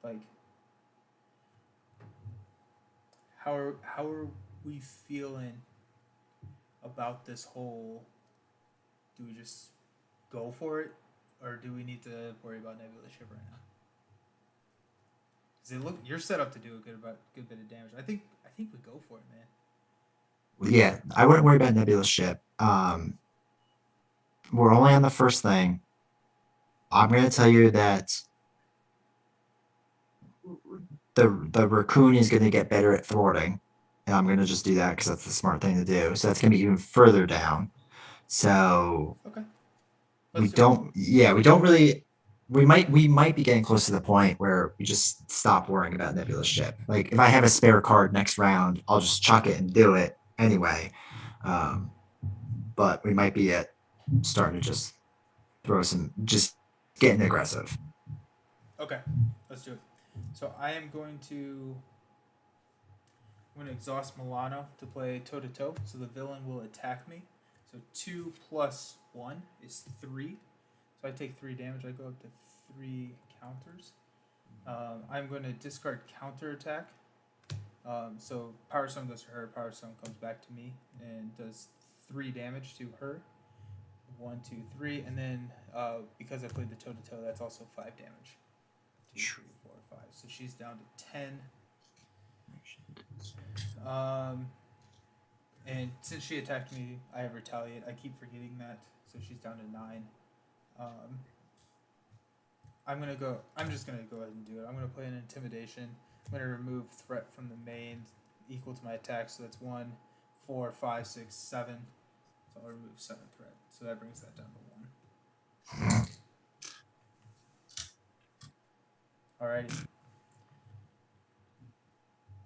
Like, how are we feeling about this whole? Do we just go for it, or do we need to worry about Nebula ship right now? Because you're set up to do a good bit of damage. I think we go for it, man. Yeah, I wouldn't worry about Nebula ship. We're only on the first thing. I'm gonna tell you that the raccoon is gonna get better at thwarting, and I'm gonna just do that because that's the smart thing to do. So that's gonna be even further down. So Okay. we don't really. We might be getting close to the point where we just stop worrying about Nebula ship. Like if I have a spare card next round, I'll just chuck it and do it anyway. But we might be at starting to just just getting aggressive. Okay, let's do it. So I'm going to exhaust Milano to play toe to toe. So the villain will attack me. So 2 + 1 is 3. So I take 3 damage. I go up to 3 counters. I'm going to discard counterattack. So Power Stone goes to her. Power Stone comes back to me and does 3 damage to her. 1, 2, 3, and then because I played the toe to toe, that's also 5 damage. 2, 3, 4, 5. So she's down to 10. And since she attacked me, I have retaliate. I keep forgetting that, so she's down to 9. I'm just gonna go ahead and do it. I'm gonna play an intimidation. I'm gonna remove threat from the main equal to my attack. So that's 1, 4, 5, 6, 7. So I'll remove 7 threat. So that brings that down to 1. Alrighty.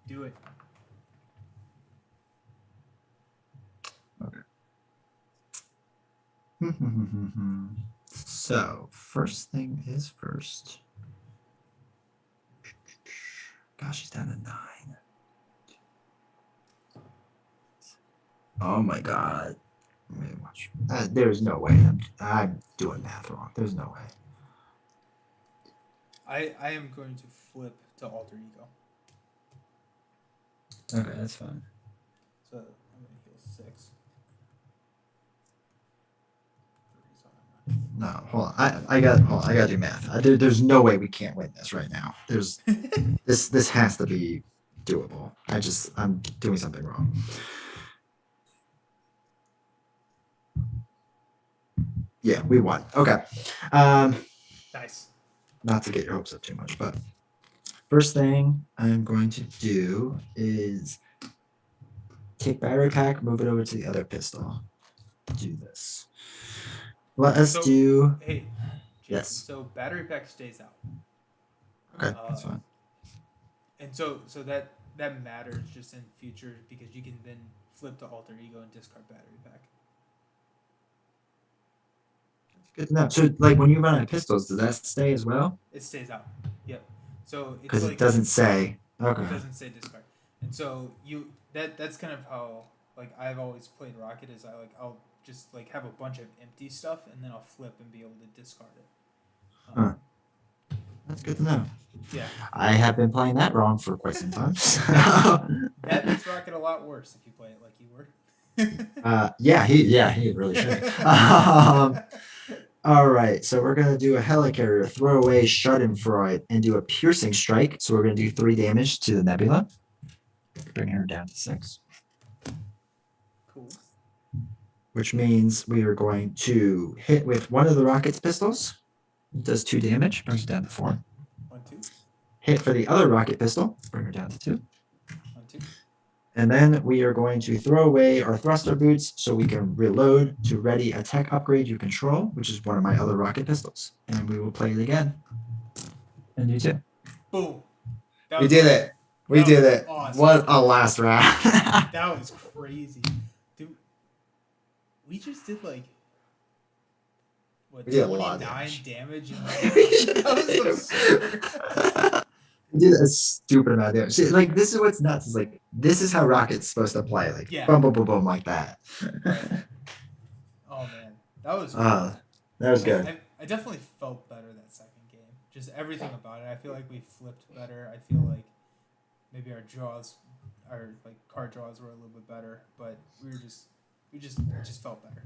Do it. Okay. So first thing is first. Gosh, she's down to 9. Oh my god. Wait, watch. There's no way. I'm doing math wrong. There's no way. I am going to flip to alter ego. Okay, that's fine. So I'm gonna heal 6. 3, so No, hold on. I gotta do math. There's no way we can't win this right now. This has to be doable. I'm doing something wrong. Yeah, we won. Okay. Nice. Not to get your hopes up too much, but first thing I'm going to do is take battery pack, move it over to the other pistol. Do this. Let us So do. hey, Jason. Yes. So battery pack stays out. Okay, Uh, that's fine. and so that matters just in future because you can then flip to alter ego and discard battery pack. Good to know. So, like, when you run out of pistols, does that stay as well? It stays out. Yep. So it's Because it like doesn't say. Okay. it doesn't say discard, and so that's kind of how like I've always played Rocket is I'll just like have a bunch of empty stuff and then I'll flip and be able to discard it. Huh. That's good to know. Yeah. I have been playing that wrong for quite some time. That makes Rocket a lot worse if you play it like you were. He really should. All right, so we're gonna do a helicarrier, throw away Schadenfreude, and do a piercing strike. So we're gonna do 3 damage to the Nebula, bringing her down to 6. Cool. Which means we are going to hit with one of the rocket's pistols. It does 2 damage, brings her down to 4. 1, 2. Hit for the other rocket pistol, bring her down to 2. 1, 2. And then we are going to throw away our thruster boots so we can reload to ready a tech upgrade you control, which is one of my other rocket pistols. And we will play it again. And you too. Boom. We did it. We did it. Awesome. What a last round. That was crazy. Dude, we just did like what, We did a lot of 29 damage. damage in that was absurd. We did a stupid amount of damage. See, like, this is what's nuts. Is like, this is how Rocket's supposed to play. Like, Yeah. boom, boom, boom, boom, like that. Right. Oh man, that was. That was good. I definitely felt better that second game. Just everything about it. I feel like we flipped better. I feel like maybe our like card draws were a little bit better, but it just felt better.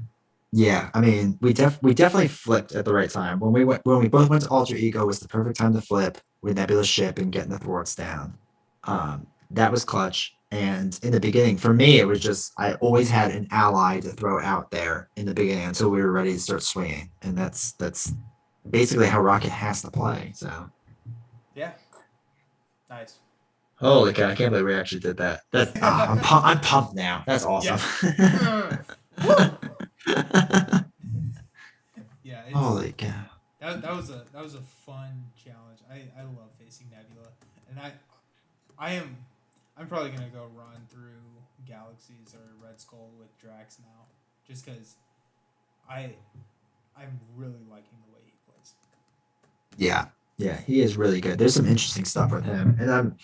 Yeah, I mean, we definitely flipped at the right time. When we both went to Alter Ego was the perfect time to flip with Nebula's ship and getting the thwarts down. That was clutch. And in the beginning, for me, it was just I always had an ally to throw out there in the beginning until we were ready to start swinging, and that's basically how Rocket has to play. So Yeah. Nice. holy cow! I can't believe we actually did that. I'm pumped now. That's awesome. Yeah. Yeah. Holy cow! That was a fun challenge. I love facing Nebula, and I'm probably gonna go run through Galaxies or Red Skull with Drax now, just because I'm really liking the way he plays. Yeah, he is really good. There's some interesting stuff with him, and I'm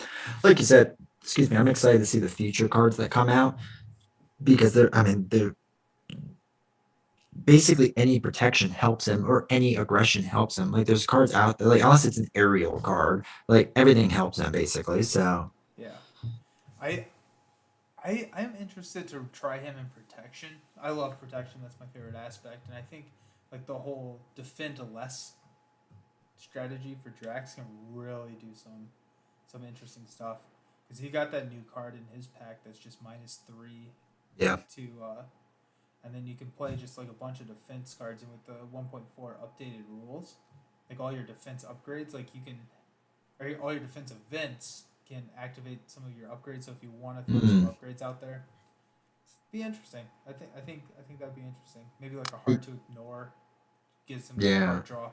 like you said. Excuse me. I'm excited to see the future cards that come out because they're basically any protection helps him or any aggression helps him. Like there's cards out there, like unless it's an aerial card, like everything helps him basically. So Yeah, I I'm interested to try him in protection. I love protection. That's my favorite aspect, and I think like the whole defend less strategy for Drax can really do some interesting stuff because he got that new card in his pack that's just -3 yeah, to and then you can play just like a bunch of defense cards, and with the 1.4 updated rules, like all your defense upgrades, like you can, or all your defense events can activate some of your upgrades. So if you want to throw some upgrades out there, be interesting. I think that'd be interesting. Maybe like a hard to ignore, get some Yeah. card draw.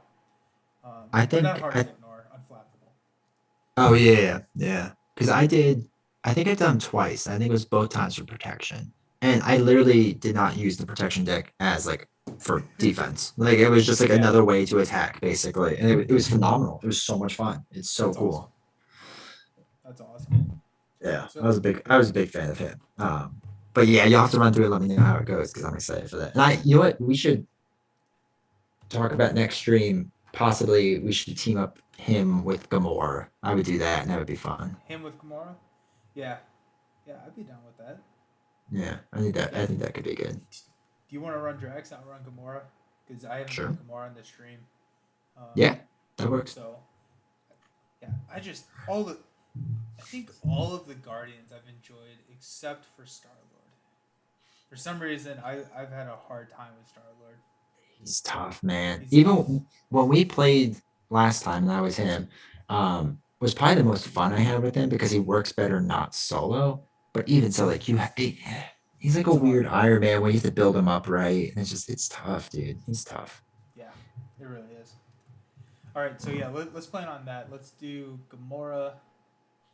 I Or think not hard I to ignore, unflappable. oh yeah. Because I think I've done 'em twice. I think it was both times for protection, and I literally did not use the protection deck as like for defense. Like it was just like Yeah. another way to attack basically, and it was phenomenal. It was so much fun. It's so That's cool. awesome. That's awesome. Yeah, So I was a big fan of him. But yeah, you'll have to run through and let me know how it goes because I'm excited for that. And you know what? We should talk about next stream. Possibly, we should team up him with Gamora. I would do that, and that would be fun. Him with Gamora? Yeah. Yeah, I'd be down with that. Yeah, I think that. Yeah. I think that could be good. Do you want to run Drax? I'll run Gamora. Because I haven't Sure. done Gamora in the stream. Yeah, that works. So, yeah, I think all of the Guardians I've enjoyed except for Star Lord. For some reason, I've had a hard time with Star Lord. He's tough, man. He's Even tough. when we played last time, and that was him. Was probably the most fun I had with him because he works better not solo. But even so, like he's like It's a hard. weird Iron Man where you have to build him up right, and it's tough, dude. He's tough. Yeah, it really is. All right, so yeah, let's plan on that. Let's do Gamora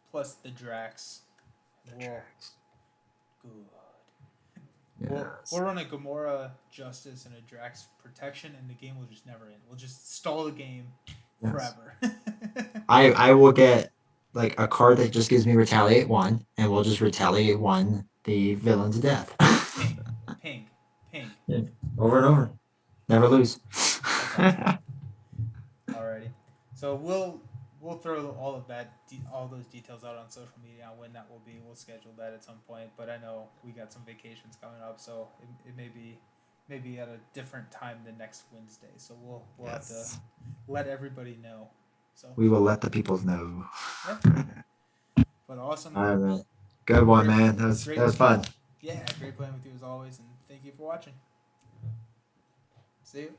plus the Drax. We'll good. We'll run a Gamora Justice and a Drax Protection, and the game will just never end. We'll just stall the game forever. I will get like a card that just gives me retaliate 1, and we'll just retaliate 1 the villain to death. Ping. Yeah. Over and over. Never lose. Awesome. Alrighty. So we'll throw all those details out on social media on when that will be. We'll schedule that at some point. But I know we got some vacations coming up, so it may be at a different time than next Wednesday. So we'll have to let everybody know. So we will let the people know. Yeah. But awesome. All right. Good one, man. That was fun. Yeah, great playing with you as always, and thank you for watching. See you.